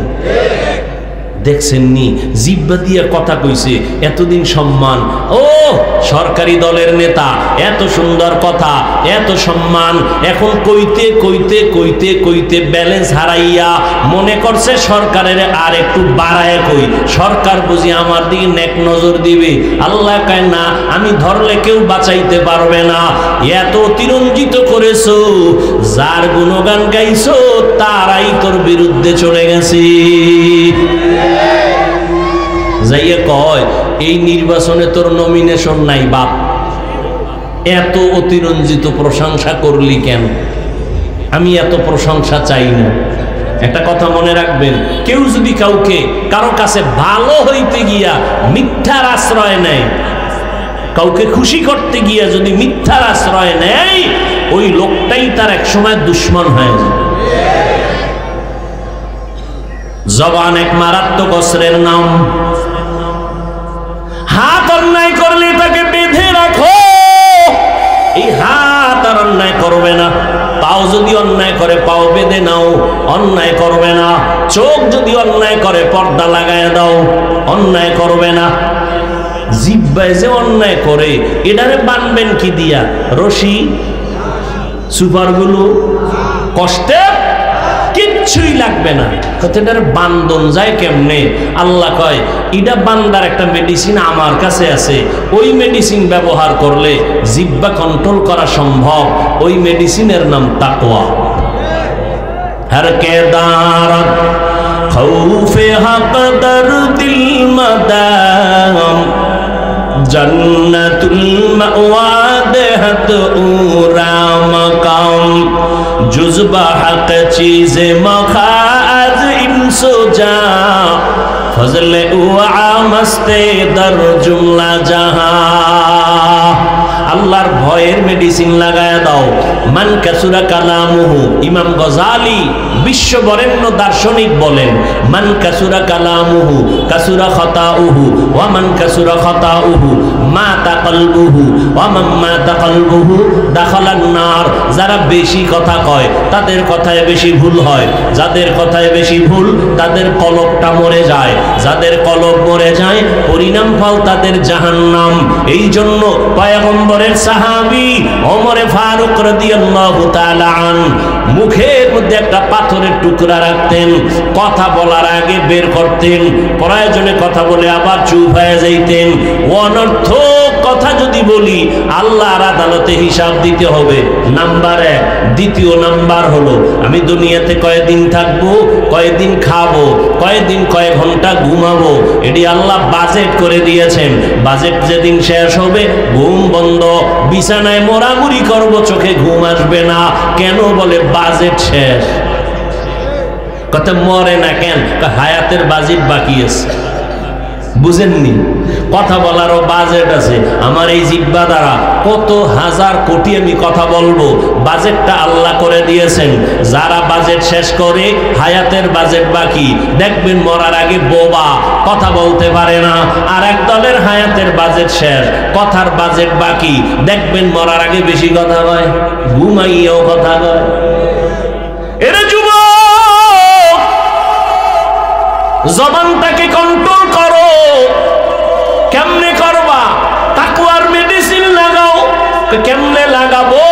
দেখছেননি জিহ্বা দিয়ে কথা কইছে, এতদিন সম্মান, ও সরকারি দলের নেতা, এত সুন্দর কথা, এত সম্মান, এখন কইতে কইতে কইতে কইতে ব্যালেন্স হারাইয়া মনে করছে সরকারের আর একটু বাড়ায় কই, সরকার বুঝি আমার দিকে নেক নজর দিবে। আল্লাহ কয় না, আমি ধরলে কেউ বাঁচাইতে পারবে না। এত অতিরঞ্জিত করেছো, যার গুণগান গাইছো তারাই তোর বিরুদ্ধে চলে গেছে। যাইয়ে কয় এই নির্বাচনে তোর নমিনেশন নাই বাপ, এত অতিরঞ্জিত প্রশংসা করলি কেন? আমি এত প্রশংসা চাই না। একটা কথা মনে রাখবেন, কেউ যদি কাউকে কারো কাছে ভালো হইতে গিয়া মিথ্যার আশ্রয় নেয়, কাউকে খুশি করতে গিয়া যদি মিথ্যার আশ্রয় নেয়, ওই লোকটাই তার একসময় দুশ্মন হয়ে যায়। জবান এক মারাত্মক অস্ত্রের নাম। হাত অন্যায় করলে তাকে বেঁধে রাখো, এই হাত আর অন্যায় করবে না। পাও যদি অন্যায় করে পাও বেঁধে নাও, অন্যায় করবে না। চোখ যদি অন্যায় করে পর্দা লাগায় দাও, অন্যায় করবে না। জিহ্বায় যে অন্যায় করে এটারে বানবেন কি দিয়া? রশি, সুপারগুলো, কষ্টে কিচ্ছুই লাগবে না। কথাটার বান্ধন যায় কেমনে? আল্লাহ কয় এটা বান্দার একটা মেডিসিন আমার কাছে আছে, ওই মেডিসিন ব্যবহার করলে জিহ্বা কন্ট্রোল করা সম্ভব। ওই মেডিসিনের নাম তাকওয়া। হর কে দারত খৌফে হক দরদিল মাদাম জন্নতুল মাওয়া দেহত উরা মাকাম जुज़्बा हक चीज़े मखाज इंसो जा फजले उआ मस्ते दर जुमला जहां। আল্লাহর ভয়ের মেডিসিন লাগায় দাও। মান কাসুরা কালামুহু, ইমাম গজালি বিশ্ব বরেণ্য দার্শনিক বলেন, মান কাসুরা কালামুহু কাসুরা খাতাউহু ওয়া মান কাসুরা খাতাউহু মাতা কলবুহু ওয়া মান মাতা কলবুহু দাখালান নার। যারা বেশি কথা কয় তাদের কথায় বেশি ভুল হয়, যাদের কথায় বেশি ভুল তাদের কলবটা মরে যায়, যাদের কলব মরে যায় পরিণাম ফল তাদের জাহান্নাম। এই জন্য পয়গম্বরের সাহাবী ওমরে ফারুক রাদিয়াল্লাহু তাআলা আন মুখের মধ্যে একটা পাথরের টুকরা রাখতেন, কথা বলার আগে বের করতেন, প্রয়োজনে কথা বলে আবার চুপ হয়ে যাইতেন। অনর্থক কথা যদি বলি আল্লাহর আদালতে হিসাব দিতে হবে, নাম্বার 1। দ্বিতীয় নাম্বার হলো আমি দুনিয়াতে কয়দিন থাকবো, কয়দিন খাবো, কয়দিন কয় ঘন্টা ঘুমাবো, এটি আল্লাহ বাজেট করে দিয়েছেন। বাজেট যেদিন শেষ হবে ঘুম বন্ধ, বিছানায় মোড়ামুড়ি করবো, চোখে ঘুম আসবে না। কেন? বলে বাজেট শেষ। কথা মরে না কেন? হায়াতের বাজেট বাকি আছে, বুঝেননি? কথা বলারও বাজেট আছে। আমার এই জিহ্বা দ্বারা কত হাজার কোটি আমি কথা বলবো, বাজেটটা আল্লাহ করে দিয়েছেন। যারা বাজেট শেষ করে হায়াতের বাজেট বাকি, দেখবেন মরার আগে বোবা, কথা বলতে পারে না। আর এক দলের হায়াতের বাজেট শেষ, কথার বাজেট বাকি, দেখবেন মরার আগে বেশি কথা কয়, ঘুমাইয়েও কথা কয়। এরে যুবক, জবানটাকে কন্ট্রোল করো। কেমনে করবা? তাকওয়ার মেডিসিন লাগাও। কেমনে লাগাবো?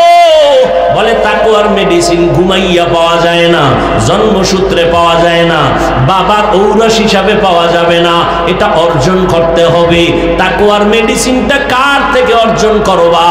বলে তাকওয়ার মেডিসিন ঘুমাইয়া পাওয়া যায় না, জন্মসূত্রে পাওয়া যায় না, বাবার ঔরস হিসাবে পাওয়া যাবে না, এটা অর্জন করতে হবে। তাকওয়ার মেডিসিনটা কার থেকে অর্জন করবা?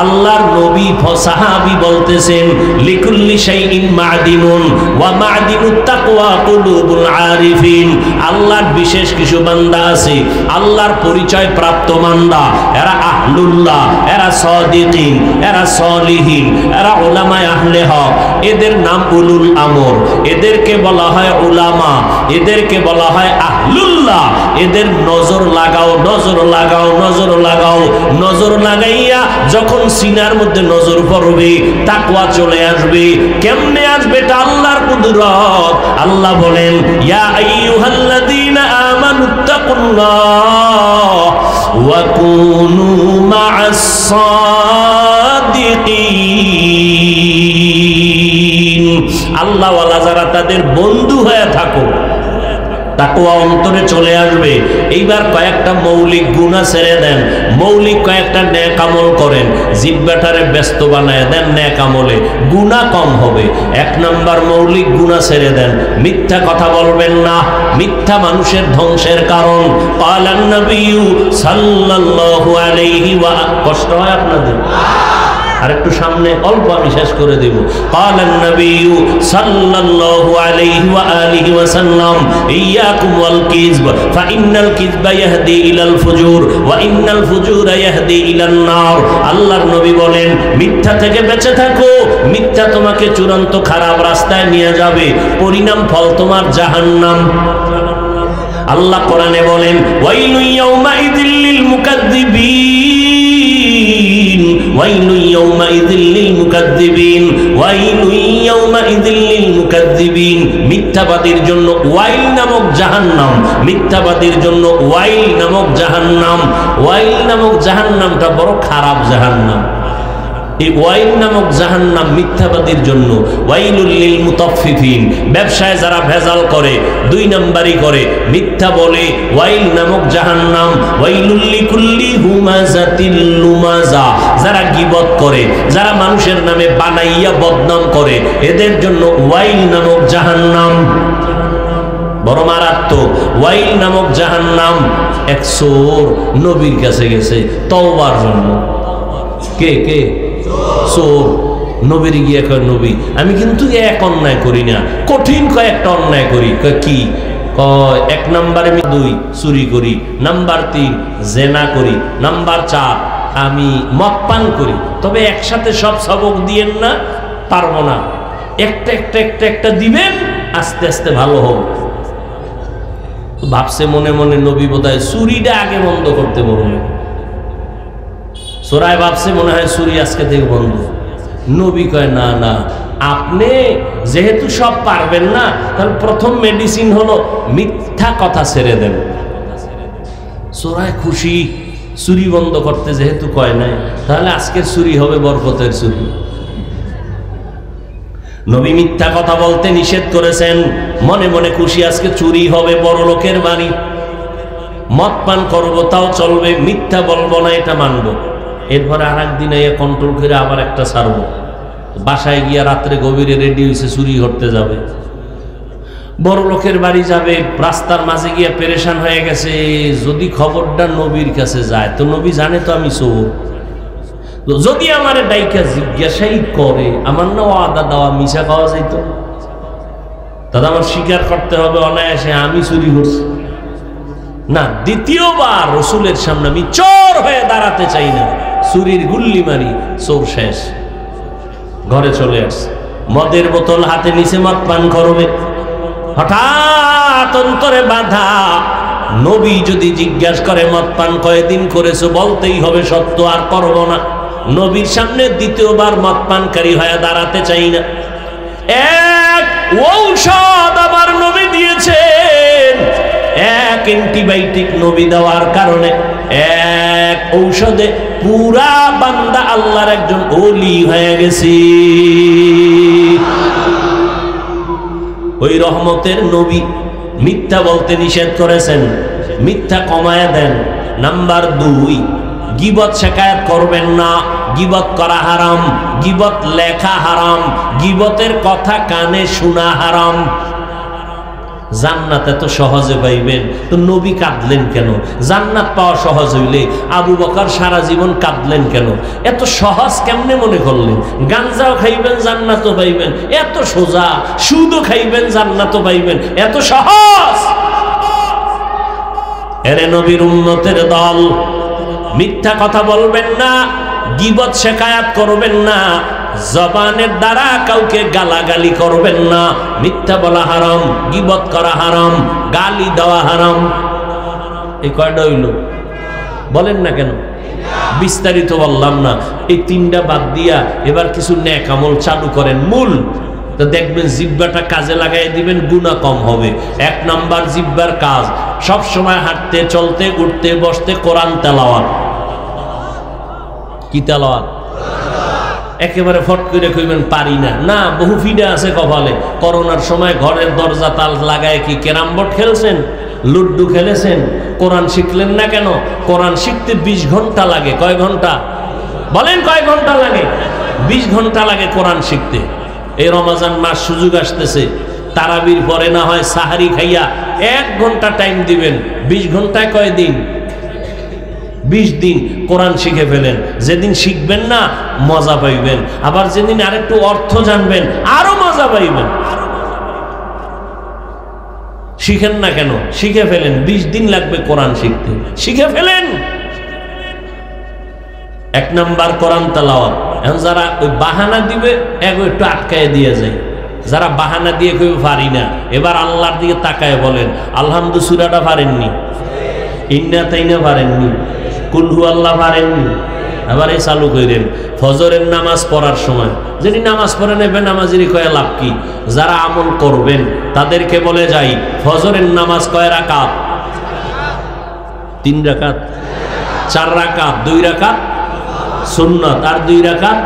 আল্লাহর নবী সাহাবী বলতেছেন, লিকুল্লি শাইইন মাদিনুন ওয়া মাদিনুত তাকওয়া কুলুবুল আরিফিন। আল্লাহর বিশেষ কিছু বান্দা আছে, আল্লাহর পরিচয় প্রাপ্ত বান্দা, এরা আহলুল্লাহ, এরা সাদিকিন, এরা সলিহিন, এরা উলামায়ে আহলে হক। এদের নাম উলুল আমর, এদেরকে বলা হয় উলামা, এদেরকে বলা হয় আহলুল্লাহ। এদের নজর লাগাও, নজর লাগাও, নজর লাগাও। নজর লাগাইয়া যখন সিনার মধ্যে নজর পড়বে তাকওয়া চলে আসবে। কেমনে আসবে? এটা আল্লাহর কুদরত। আল্লাহ বলেন, ইয়া আইয়ুহাল্লাযীনা আমানুত্তাকুল্লাহ ওয়া কুনু মা'আস সাদিকিন। আল্লাহওয়ালা যারা তাদের বন্ধু হয়ে থাকো। তাকওয়া অন্তরে চলে আসবে। এইবার কয়েকটা মৌলিক গুনাহ ছেড়ে দেন, মৌলিক কয়েকটা নেক আমল করেন, জিহ্বাটারে ব্যস্ত বানায় দেন নেক আমলে, গুনাহ কম হবে। এক নাম্বার মৌলিক গুনাহ ছেড়ে দেন, মিথ্যা কথা বলবেন না, মিথ্যা মানুষের ধ্বংসের কারণ। ক্বালান নবিয়্যু সাল্লাল্লাহু আলাইহি ওয়া, কষ্ট হয় আপনাদের? আর একটু সামনে অল্প আমি শেষ করে দেব। ক্বালান নবিয়্যু সাল্লাল্লাহু আলাইহি ওয়া আলিহি ওয়া সাল্লাম ইয়াকুম ওয়াল কিযব ফাইন্নাল কিযবা ইয়াহদি ইলাল ফুজুর ওয়া ইন্নাল ফুজুরা ইয়াহদি ইলান নার। আল্লাহর নবী বলেন, মিথ্যা থেকে বেঁচে থাকো, মিথ্যা তোমাকে চূড়ান্ত খারাপ রাস্তায় নিয়ে যাবে, পরিণাম ফল তোমার জাহান্নাম। আল্লাহ কোরআনে বলেন, ওয়াইলু ইয়াউমাইযিল লিল মুকাদ্দিবিন, ওয়াইলু ইয়াউমাইযিল লিল মুকাদ্দিবিন, ওয়াইলু ইয়াউমাইযিল লিল মুকাদ্দিবিন। মিথ্যাবাদীর জন্য ওয়াইল নামক জাহান্নাম, মিথ্যাবাদীর জন্য ওয়াইল নামক জাহান্নাম। ওয়াইল নামক জাহান্নামটা বড় খারাপ জাহান্নাম। এই ওয়াইল নামক জাহান্নাম মিথ্যাবাদীর জন্য। ওয়াইলুল লিল মুতাফফিফিন, ব্যবসায় যারা ভেজাল করে, দুই নাম্বারই করে, মিথ্যা বলে, ওয়াইল নামক জাহান্নাম। ওয়াইলুল লিকুল্লি হুমাযাতিল লুমাযা, যারা গীবত করে, যারা মানুষের নামে বানাইয়া বদনাম করে, এদের জন্য ওয়াইল নামক জাহান্নাম। বড় মারাত্মক ওয়াইল নামক জাহান্নাম। এক চোর নবীর কাছে গেছে তওবার জন্য। কে কে? চোর নবীর গিয়ে কয়, নবী আমি কিন্তু এক অন্যায় করি না, কঠিন কয়েকটা অন্যায় করি। কি? কয় এক নাম্বারে আমি 2 চুরি করি, নাম্বার 3 জেনা করি, নাম্বার 4 আমি মদ পান করি। তবে একসাথে সব সবক দিয়েন না, পারবো না, একটা একটা একটা একটা দিবেন, আস্তে আস্তে ভালো হোক। ভাবছে মনে মনে, নবী বোধহয় চুরিটা আগে বন্ধ করতে বলবে। সোরায় ভাবছে মনে হয় চুরি আজকে থেকে বন্ধ। নবী কয়, না না, আপনি যেহেতু সব পারবেন না, তাহলে প্রথম মেডিসিন হলো মিথ্যা কথা ছেড়ে দেন। সোরায় খুশি, চুরি বন্ধ করতে যেহেতু কয় নাই, তাহলে আজকের চুরি হবে বরকতের চুরি। নবী মিথ্যা কথা বলতে নিষেধ করেছেন, মনে মনে খুশি, আজকে চুরি হবে, বড় লোকের বাড়ি। মদ পান করবো তাও চলবে, মিথ্যা বলবো না, এটা মানবো। এরপরে আর একদিন কন্ট্রোল করে আবার একটা ছাড়বো। বাসায় গিয়া রাত্রে গভীরে রেডি হয়েছে, চুরি করতে যাবে, বড় লোকের বাড়ি যাবে। রাস্তার মাঝে গিয়া পেরেশান হয়ে গেছে, যদি খবরটা নবীর কাছে যায় তো নবী জানে তো আমি চোর, যদি আমার ডাইকা জিজ্ঞাসাই করে, আমার না আদা দেওয়া মিশা খাওয়া যাইত, তাহলে আমার স্বীকার করতে হবে অনায়াসে আমি চুরি করছি না। দ্বিতীয়বার রসুলের সামনে আমি চোর হয়ে দাঁড়াতে চাই না, চুরির গুল্লি মারি, চোর শেষ। ঘরে চলে আসছে, মদের বোতল হাতে নিচে মদ পান করবে। হঠাৎ অন্তরে বাধা, নবী যদি জিজ্ঞাসা করে মদ পান কয়দিন করেছো, বলতেই হবে সত্য, আর করবো না। নবীর সামনে দ্বিতীয়বার মদ পানকারী হয়ে দাঁড়াতে চাই না। এক ঔষধ আবার নবী দিয়েছেন, এক অ্যান্টিবায়োটিক নবী দেওয়ার কারণে এক ঔষধে পুরা বান্দা আল্লাহর একজন ওলি হয়ে গেছে। ওই রহমতের নবী মিথ্যা বলতে নিষেধ করেছেন, মিথ্যা কমায় দেন। নাম্বার 2, গীবত শেখায়াত করবেন না, গীবত করা হারাম, গীবত লেখা হারাম, গীবতের কথা কানে শোনা হারাম। জান্নাত এত সহজে পাইবেন তো নবী কাঁদলেন কেন? জান্নাত পাওয়া সহজ হইলে আবু বকর সারা জীবন কাঁদলেন কেন? এত সহজ কেমনে মনে করলেন? গাঞ্জাও খাইবেন জান্নাতও পাইবেন, এত সোজা। সুদও খাইবেন জান্নাতও পাইবেন, এত সহজ। এরে নবীর উম্মতের দল, মিথ্যা কথা বলবেন না, গীবত শেখায়াত করবেন না, জবানের দ্বারা কাউকে গালাগালি করবেন না। মিথ্যা বলা হারাম, গীবত করা হারাম, গালি দেওয়া হারাম। এই কয়টা হইল? বলেন না কেন? বিস্তারিত বললাম না। এই 3টা বাদ দিয়া এবার কিছু নেক আমল চালু করেন। মূল তো দেখবেন জিহ্বাটা কাজে লাগাই দিবেন, গুনাহ কম হবে। 1 নাম্বার জিহ্বার কাজ, সব সময় হাঁটতে চলতে উঠতে বসতে কোরআন তেলাওয়াত। কি তেলাওয়াত? একেবারে ফট করে কইবেন পারি না, না বহু ফিডা আছে কপালে। করোনার সময় ঘরের দরজা তাল লাগায় কি ক্যারাম বোর্ড খেলছেন, লুড্ডু খেলেছেন, কোরআন শিখলেন না কেন? কোরআন শিখতে 20 ঘন্টা লাগে। কয় ঘন্টা বলেন? কয় ঘন্টা লাগে? 20 ঘন্টা লাগে কোরআন শিখতে। এই রমজান মাস সুযোগ আসতেছে, তারাবির পরে না হয় সাহারি খাইয়া 1 ঘন্টা টাইম দিবেন। 20 ঘন্টায় কয় দিন? 20 দিন কোরআন শিখে ফেলেন। যেদিন শিখবেন না মজা পাইবেন, আবার যেদিন আরেকটু অর্থ জানবেন আরো মজা পাইবেন। শিখেন না কেন? শিখে ফেলেন। 20 দিন লাগবে কোরআন শিখতে, শিখে ফেলেন। 1 নাম্বার কোরআন তেলাওয়াত। এখন যারা ওই বাহানা দিবে একটু আটকায় দিয়ে যায়, যারা বাহানা দিয়ে কেউ পারি না, এবার আল্লাহর দিকে তাকায় বলেন আলহামদু সূরাটা পারেননি, ইন্না তাইনা পারেননি, কুল হু আল্লাহ পারেননি। আবার এই চালু করেন ফজরের নামাজ পড়ার সময়, যিনি নামাজ পড়ে নেবেন নামাজেরই কয়ে লাভ কি? যারা আমল করবেন তাদেরকে বলে যাই ফজরের নামাজ কয় রাকাত? 3 রাকাত, 4 রাকাত, 2 রাকাত সুন্নত আর 2 রাকাত।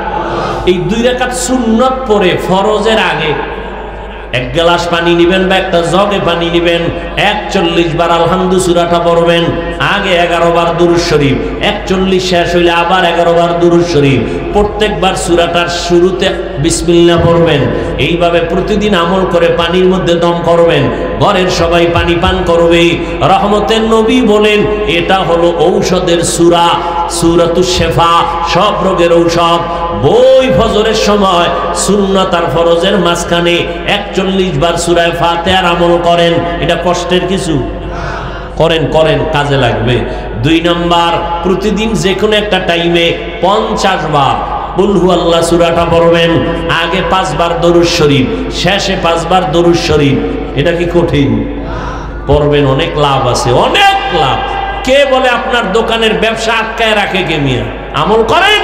এই 2 রাকাত সুন্নত পরে ফরজের আগে 1 গ্লাস পানি নিবেন বা একটা জগে পানি নিবেন, 41 বার আলহামদু সূরাটা পড়বেন, আগে 11 বার দুরূদ শরীফ, 41 শেষ হইলে আবার 11 বার দুরূদ শরীফ, প্রত্যেকবার সূরাটার শুরুতে বিসমিল্লাহ পড়বেন। এইভাবে প্রতিদিন আমল করে পানির মধ্যে দম করবেন, ঘরের সবাই পানি পান করবে। রহমতের নবী বলেন এটা হলো ঔষধের সূরা, সূরাতুশ শিফা, সব রোগের ঔষধ। বই ফজরের সময় সুন্নাত আর ফরজের মাঝখানে 41 বার সূরা ফাতিহার আমল করেন, এটা কষ্টের কিছু? করেন করেন, কাজে লাগবে। 2 নাম্বার, প্রতিদিন যে কোনো একটা টাইমে 50 বার কুল হু আল্লাহ সূরাটা পড়বেন, আগে 5 বার দরুদ শরীফ, শেষে 5 বার দরুদ শরীফ। এটা কি কঠিন? পড়বেন, অনেক লাভ আছে, অনেক লাভ। কে বলে আপনার দোকানের ব্যবসা আটকায় রাখে? কে মিয়া? আমল করেন।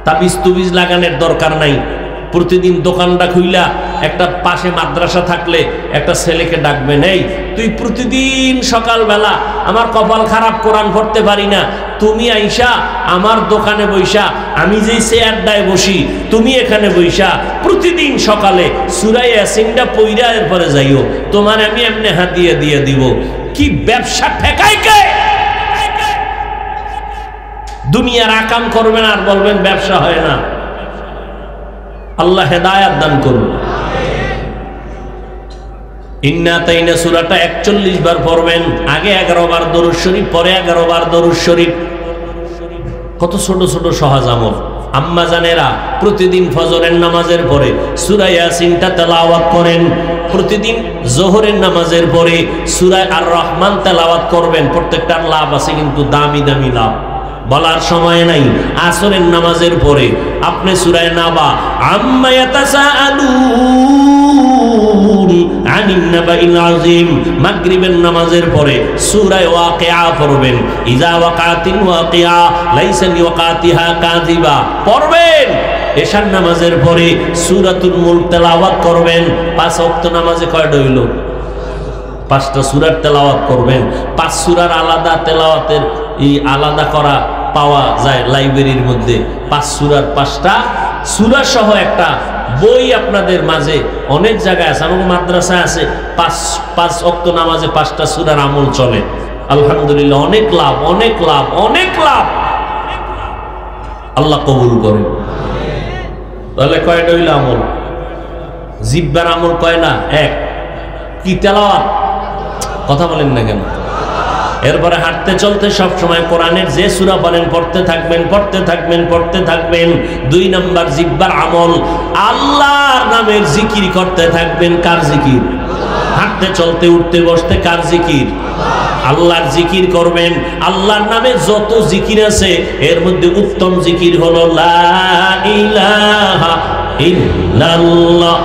তাবিজ তুবিজ লাগানোর দরকার নাই। প্রতিদিন দোকানটা খুইলা একটা পাশে মাদ্রাসা থাকলে একটা ছেলেকে ডাকবেন, এই তুই প্রতিদিন সকালবেলা, আমার কপাল খারাপ কোরআন পড়তে পারি না, তুমি আইসা আমার দোকানে বইসা, আমি যেই চেয়ারটায় বসি তুমি এখানে বইসা প্রতিদিন সকালে সূরা ইয়াসিনটা পইরা এরপরে যাইও, তোমার আমি এমনি হাতিয়ে দিয়ে দিব। কি ব্যবসা ঠেকায় কে? দুনিয়ার আকাম করবেন আর বলবেন ব্যবসা হয় না। আল্লাহ হেদায়াত দান করুন। ইন্না তাইনা সূরাটা 41 বার পড়বেন, আগে 11 বার দরুদ শরীফ, পরে 11 বার দরুদ শরীফ। কত ছোট ছোট সহজ আমল। আম্মা জানেরা প্রতিদিন ফজরের নামাজের পরে সূরা ইয়াসিনটা তেলাওয়াত করেন, প্রতিদিন যোহরের নামাজের পরে সূরা আর রহমান তেলাওয়াত করবেন। প্রত্যেকটার লাভ আছে, কিন্তু দামি দামি লাভ, বলার সময় নাই। আসরের নামাজের পরে আপনি সূরা নাবা আম্মা ইয়াতাসাআলুন আনিন নাবাইল আযীম, মাগরিবের নামাজের পরে সূরা ওয়াকিয়া পড়বেন। ইযা ওয়াকাতিল ওয়াকিয়া লাইসা লিওয়াকাতিহা কাযিবা পড়বেন। এশার নামাজের পরে সূরাতুল মুলক তেলাওয়াত করবেন। 5 ওয়াক্ত নামাজে কয়টা হইল? 5টা সূরার তেলাওয়াত করবেন। 5 সূরার আলাদা তেলাওয়াতের এই আলাদা করা পাওয়া যায় লাইব্রেরির মধ্যে। 5 সূরার 5টা সূরা সহ একটা বই আপনাদের মাঝে অনেক জায়গায় আছে, আমার মাদ্রাসায় আছে। 5 ওয়াক্ত নামাজে 5টা সূরার আমল চলে। আলহামদুলিল্লাহ, অনেক লাভ, অনেক লাভ, অনেক লাভ। আল্লাহ কবুল করেন। তাহলে কয়টা হইল আমল? জিব্বার আমল কয় না? 1। কি? তেলাওয়াত। কথা বলেন না কেন? এরপরে হাঁটতে চলতে সব সময় কোরআনের যে সূরা বলেন পড়তে থাকবেন, পড়তে থাকবেন, পড়তে থাকবেন। 2 নাম্বার জিব্বার আমল, আল্লাহর নামের জিকির করতে থাকবেন। কার জিকির? হাঁটতে চলতে উঠতে বসতে কার জিকির? আল্লাহর জিকির করবেন। আল্লাহর নামে যত জিকির আছে এর মধ্যে উত্তম জিকির হলো লা ইলাহা ইল্লাল্লাহ,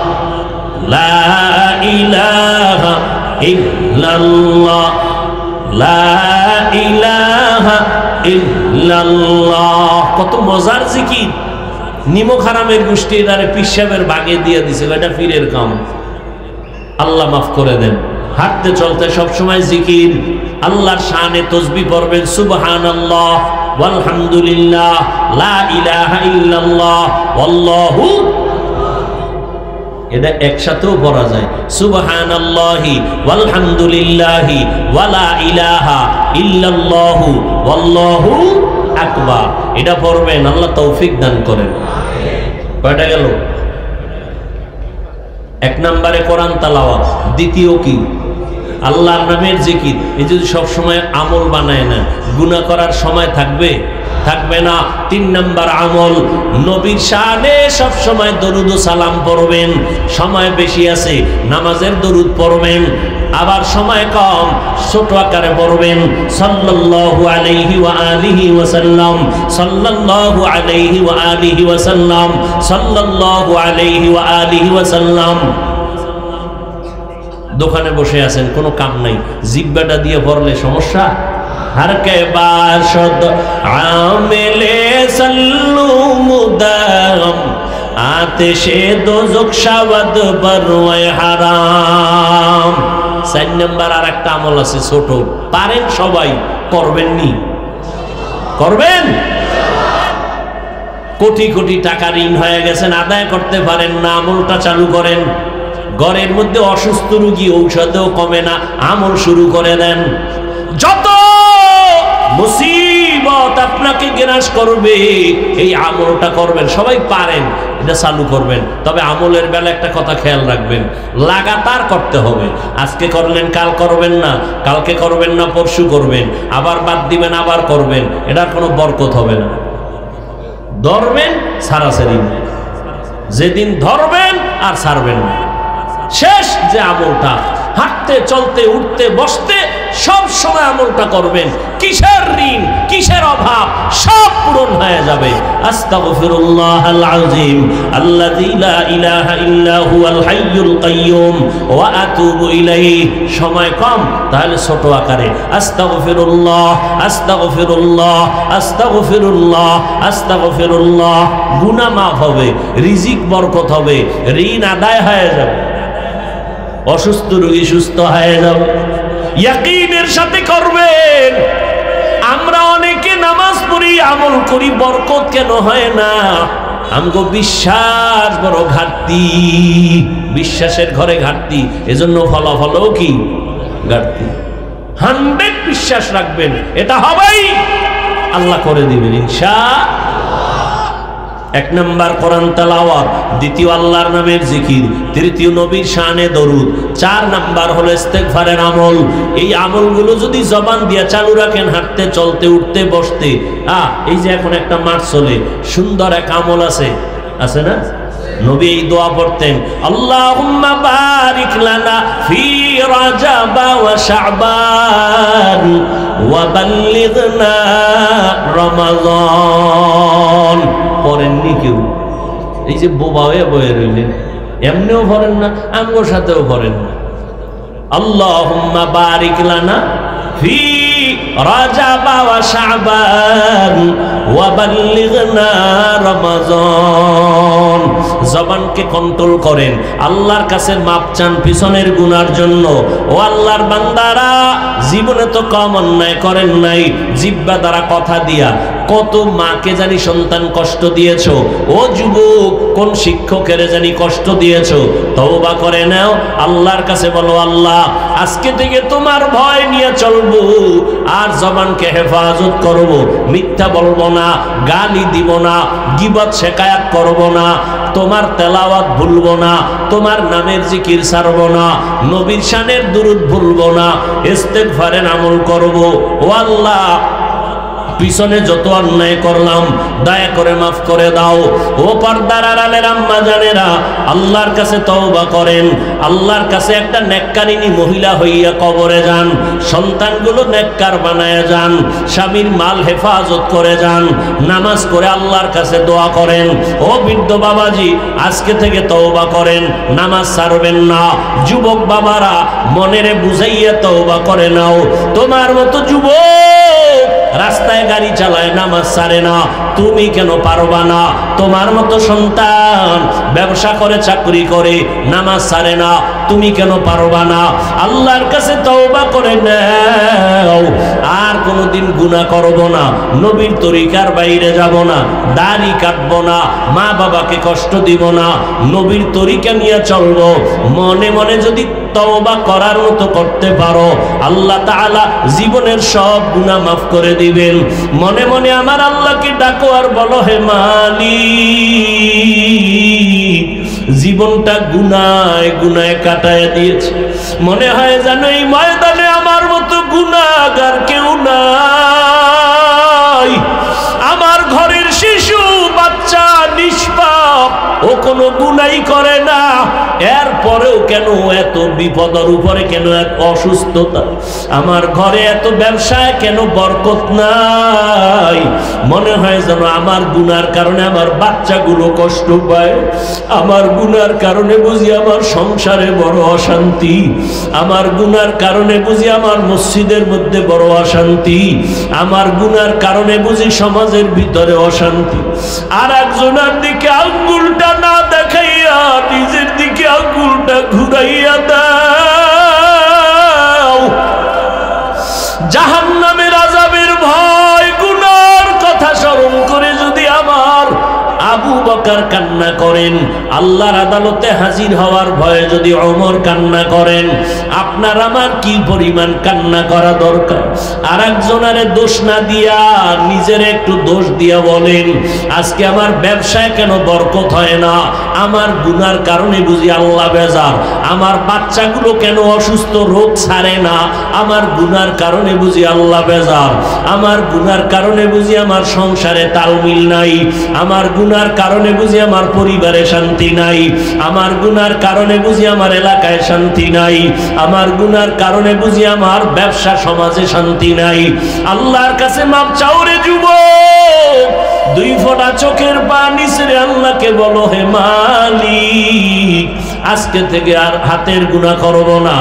লা ইলাহা ইল্লাল্লাহ, লা ইলাহা ইল্লাল্লাহ। কত মজার জিকির। নিমক হারামের গোষ্ঠী দ্বারা পিসাবের বাগে দিয়ে দিছে, এটা পীরের কাম। আল্লাহ মাফ করে দেন। হাঁটতে চলতে সব সময় জিকির। আল্লাহর শানে তসবিহ পড়বেন, সুবহানাল্লাহ ওয়ালহামদুলিল্লাহ, লা ইলাহা ইল্লাল্লাহ, আল্লাহু, এটা একসাথেও পড়া যায়। সুবহানাল্লাহি ওয়ালহামদুলিল্লাহি ওয়ালা ইলাহা ইল্লাল্লাহু আল্লাহু আকবার। এটা পড়বেন, আল্লাহ তৌফিক দান করেন। কয়টা গেল? এক নম্বরে কোরআন তেলাওয়াত, দ্বিতীয় কি? আল্লাহর নামের জিকির। এই যদি সব সময় আমল বানায় না, গুনাহ করার সময় থাকবে? থাকবে না। তিন নম্বর আমল, নবীর শানে সব সময় দরুদ ও সালাম পড়বেন। সময় বেশি আছে, নামাজের দরুদ পড়বেন। আবার সময় কম, ছোট আকারে পড়বেন সাল্লাল্লাহু আলাইহি ওয়া আলিহি ওয়া সাল্লাম, সাল্লাল্লাহু আলাইহি ওয়া আলিহি ওয়া সাল্লাম, সাল্লাল্লাহু আলাইহি ওয়া আলিহি ওয়া সাল্লাম। দোকানে বসে আছেন, কোনো কাম নাই, জিহ্বাটা দিয়ে পড়লে সমস্যা? हर के बाशद आमिले सल्लू मुदाम आतिशे दोज़ख शावद बरवे हाराम। 4 নম্বর আর একটা আমল আছে ছোট, পারেন সবাই, করবেন নি? করবেন? কোটি কোটি টাকা ঋণ হয়ে গেছেন, আদায় করতে পারেন না, আমলটা চালু করেন। ঘরের মধ্যে অসুস্থ রোগী, ঔষধেও কমে না, আমল শুরু করে দেন। যত মুসিবত আপনাকে গ্রাস করবে, এই আমলটা করবেন। সবাই পারেন, এটা চালু করবেন। তবে আমলের বেলা একটা কথা খেয়াল রাখবেন, লাগাতার করতে হবে। আজকে করলেন, কাল করবেন না, কালকে করবেন না, পরশু করবেন, আবার বাদ দিবেন, আবার করবেন। এটার কোনো বরকত হবে না। ধরবেন, ছাড়াছাড়ি না। যেদিন ধরবেন আর ছাড়বেন না, শেষ যে আমলটা, হাঁটতে চলতে উঠতে বসতে সব সময় আমলটা করবেন। কিসের ঋণ, কিসের অভাব, সব পূরণ হয়ে যাবে। আস্তাগফিরুল্লাহাল আযীম আল্লাযী লা ইলাহা ইল্লা হুয়াল হাইয়ুল কাইয়্যুম ওয়া আতুবু ইলাইহি। সময় কম, তাহলে ছোট আকারে আস্তাগফিরুল্লাহ, আস্তাগফিরুল্লাহ, আস্তাগফিরুল্লাহ, আস্তাগফিরুল্লাহ। গুনাহ মাফ হবে, রিজিক বরকত হবে, ঋণ আদায় হয়ে যাবে, অসুস্থ রোগী সুস্থ হয়ে যাবে। ইয়াকিনের সাথে করবেন। আমরা অনেকে নামাজ পড়ি, আমল করি, বরকত কেন হয় না? আমগো বিশ্বাস বড় ঘাটতি, বিশ্বাসের ঘরে ঘাটতি, এজন্য ফলাফলও কি ঘাটতি। 100 বিশ্বাস রাখবেন, এটা হবেই, আল্লাহ করে দিবেন ইনশাআল্লাহ। এক নম্বর কোরআন তেলাওয়াত, দ্বিতীয় আল্লাহর নামের জিকির, তৃতীয় নবীর শানে দরুদ, 4 নাম্বার হলো ইস্তেগফারের আমল। এই আমলগুলো যদি জবান দিয়ে চালু রাখেন, হাঁটতে চলতে উঠতে বসতে, এই যে এখন একটা মাঠ চলে, সুন্দর এক আমল আছে, আছে না? নবী এই দোয়া পড়তেন, আল্লাহুম্মা বারিক লানা ফি রাজাব ওয়া শাবান ওয়া বাল্লিগনা রমাদান। পড়েননি কেউ? এই যে বোবা হয়ে বয়ে রইলেন, এমনিও পড়েন না, আমগোর সাথেও পড়েন না। আল্লাহুম্মা বারিক লানা ফি রাজাব ওয়া শাবান ওয়া বাল্লিগনা রমাদান। জবানকে কন্ট্রোল করেন, আল্লাহর কাছে মাপ চান পিছনের গুনার জন্য। ও আল্লাহর বান্দারা, জীবনে তো কম অন্যায় করেন নাই, জিহ্বা দ্বারা কথা দিয়া কত মাকে জানি সন্তান কষ্ট দিয়েছো, ও যুবক কোন শিক্ষকের জানি কষ্ট দিয়েছো, তওবা করে নাও, আল্লাহর কাছে বলো, আল্লাহ আজকে থেকে তোমার ভয় নিয়ে চলবো, আর জবানকে হেফাজত করব, মিথ্যা বলবো না, গালি দিব না, গীবত শিকায়াত করব না, তোমার তেলাওয়াত ভুলবো না, তোমার নামের জিকির ছাড়বো না, নবীর শানের দুরূদ ভুলবো না, ইস্তেগফারের আমল করব। ও আল্লাহ, পিছনে যত অন্যায় করলাম দয়া করে মাফ করে দাও। ও পর্দার আড়ালের আম্মা জানেরা, আল্লাহর কাছে তওবা করেন, আল্লাহর কাছে একটা নেককারিনী মহিলা হইয়া কবরে যান, সন্তানগুলো নেককার বানায় যান, স্বামীর মাল হেফাজত করে যান, নামাজ করে আল্লাহর কাছে দোয়া করেন। ও বৃদ্ধ বাবাজি, আজকে থেকে তওবা করেন, নামাজ ছাড়বেন না। যুবক বাবারা, মনেরে বুঝাইয়া তওবা করে নাও। তোমার মতো যুবক রাস্তায় গাড়ি চালায়, নামাজ ছাড়ে না, তুমি কেন পারবা না? তোমার মতো সন্তান ব্যবসা করে, চাকরি করে, নামাজ ছাড়ে না, তুমি কেন পারবা না? আল্লাহর কাছে তওবা করে নাও, আর কোনোদিন গুনাহ করব না, নবীর তরিকার বাইরে যাব না, দাড়ি কাটবো না, মা বাবাকে কষ্ট দিব না, নবীর তরিকা নিয়ে চলবো। মনে মনে যদি তওবা করার মতো করতে পারো, আল্লাহ তাআলা জীবনের সব গুনাহ মাফ করে দিবেন। মনে মনে আমার আল্লাহকে ডাকো আর বলো, হে মালিক, জীবনটা গুনায় গুনায় কাটায় দিয়েছে, মনে হয় যেন এই ময়দানে আমার মতো গুনাহগার কেউ নাই। আমার ঘরের শিশু বাচ্চা নিষ্পাপ, ও কোনো গুনাহই করে না, এরপরেও কেন এত বিপদের উপরে কেন এত অসুস্থতা? আমার ঘরে এত ব্যবসায় কেন বরকত নাই? মনে হয় যেন আমার গুনার কারণে আমার বাচ্চাগুলো কষ্ট পায়, আমার গুনার কারণে বুঝি আমার সংসারে বড় অশান্তি, আমার গুনার কারণে বুঝি আমার মসজিদের মধ্যে বড় অশান্তি, আমার গুনার কারণে বুঝি সমাজের ভিতরে অশান্তি। আর একজনের দিকে আঙ্গুলটা না দেখাইয়া নিজের দিকে আঙ্গুলটা ঘুরাইয়া দাও। জাহান্নামের আযাবের ভয়, গুনার কথা স্মরণ করে যদি আমার আবু বকর কান্না করেন, আল্লাহর আদালতে হাজির হওয়ার ভয়ে যদি ওমর কান্না করেন, আপনার আমার কি পরিমাণ কান্না করা দরকার? আর একজনের দোষ না দিয়া নিজের একটু দোষ দিয়া বলেন, আজকে আমার ব্যবসায় কেন বরকত হয় না? আমার গুনার কারণে বুঝি আল্লাহ বেজার, আমার বাচ্চাগুলো কেন অসুস্থ, রোগ ছাড়ে না, আমার গুনার কারণে বুঝি আল্লাহ বেজার, আমার গুনার কারণে বুঝি আমার সংসারে তালমিল নাই, আমার গুনার কারণে বুঝি আমার পরিবারে শান্তি নাই, আমার গুনার কারণে বুঝি আমার এলাকায় শান্তি নাই, আমার গুনার কারণে বুঝি আমার ব্যবসা সমাজে শান্তি নাই। আল্লাহর কাছে মাপ চাও রে যুবক, দুই ফোঁটা চোখের পানি ছেড়ে আল্লাহকে বলো, হে মালিক, আজকে থেকে আর হাতের গুনাহ করব না,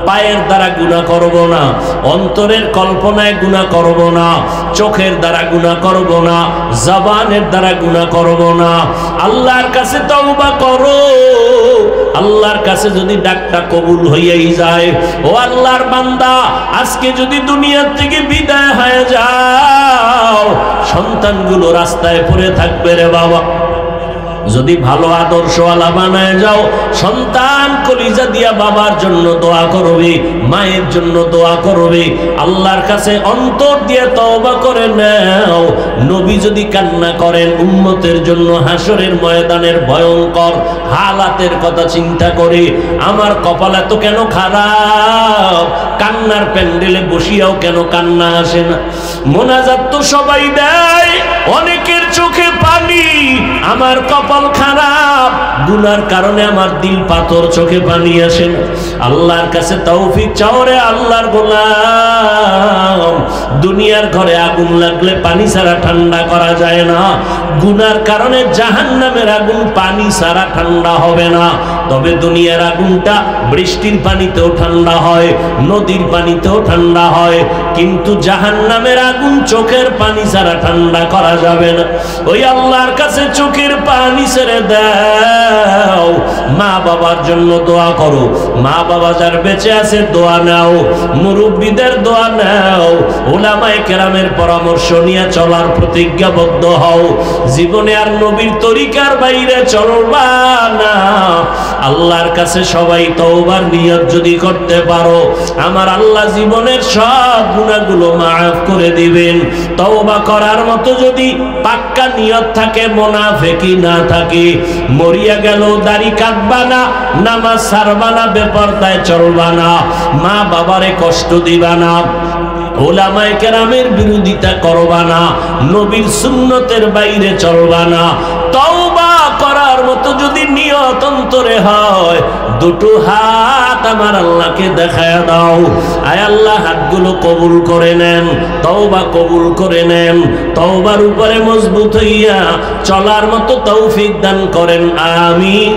পায়ের দ্বারা গুনাহ করব না, অন্তরের কল্পনায় গুনাহ করব না, চোখের দ্বারা গুনাহ করব না, জবানের দ্বারা গুনাহ করব না। আল্লাহর কাছে তওবা করো। আল্লাহর কাছে যদি ডাকটা কবুল হইয়াই যায়, ও আল্লাহর বান্দা, আজকে যদি দুনিয়া থেকে বিদায় হয়ে যাও, সন্তানগুলো রাস্তায় পড়ে থাকবে রে বাবা। যদি ভালো আদর্শওয়ালা বানায় যাও, সন্তান কলিজা দিয়া বাবার জন্য দোয়া করবে, মায়ের জন্য দোয়া করবে। আল্লাহর কাছে অন্তর দিয়ে তওবা করে নাও। নবী যদি কান্না করেন উম্মতের জন্য হাসরের ময়দানের ভয়ঙ্কর হালাতের কথা চিন্তা করে, আমার কপাল এত কেন খারাপ, কান্নার প্যান্ডেলে বসিয়াও কেন কান্না আসে না? মোনাজাত তো সবাই দেয়, অনেকের চোখে পানি, আমার কপাল খারাপ, গুনার কারণে আমার দিল পাথর, চোখে পানি আসে না। আল্লাহর কাছে তৌফিক চাও রে আল্লাহর গোলাম। দুনিয়ার ঘরে আগুন লাগলে পানি ছাড়া ঠান্ডা করা যায় না, গুনার কারণে জাহান্নামের আগুন পানি ছাড়া ঠান্ডা হবে না। তবে দুনিয়ার আগুনটা বৃষ্টির পানিতেও ঠান্ডা হয়, নদীর পানিতেও ঠান্ডা হয়, কিন্তু জাহান্নামের আগুন চোখের পানি ছাড়া ঠান্ডা করা যাবে না। ওই আল্লাহর কাছে চোখের পানি ছেড়ে দাও। মা বাবার জন্য দোয়া করো, মা বাবা যার বেঁচে আছে দোয়া নাও, মুরব্বীদের দোয়া নাও, উলামায়ে কেরামের পরামর্শ নিয়ে চলার প্রতিজ্ঞাবদ্ধ হও। জীবনে আর নবীর তরিকার বাইরে চলবা না। আল্লাহর কাছে সবাই তওবার নিয়ত যদি করতে পারো, আমার আল্লাহ জীবনের সব গুনাহগুলো মাফ করে দিবেন। তওবা করার মতো যদি পাক্কা নিয়ত থাকে, মুনাফিকি না থাকে, মরিয়া গেল দাড়ি কাটবা না, নামাজ ছাড়বা না, বেপরদায় চলবা না, মা বাবারে কষ্ট দিবা না, উলামায়ে কেরামের বিরোধিতা করবা না, নবীর সুন্নতের বাইরে চলবা না। তওবা করার মতো যদি নিয়ত অন্তরে হয়, দুটো হাত আমার আল্লাহকে দেখায়া দাও। আয় আল্লাহ, হাতগুলো কবুল করে নেন, তওবা কবুল করে নেন, তওবার উপরে মজবুত হইয়া চলার মতো তৌফিক দান করেন, আমিন।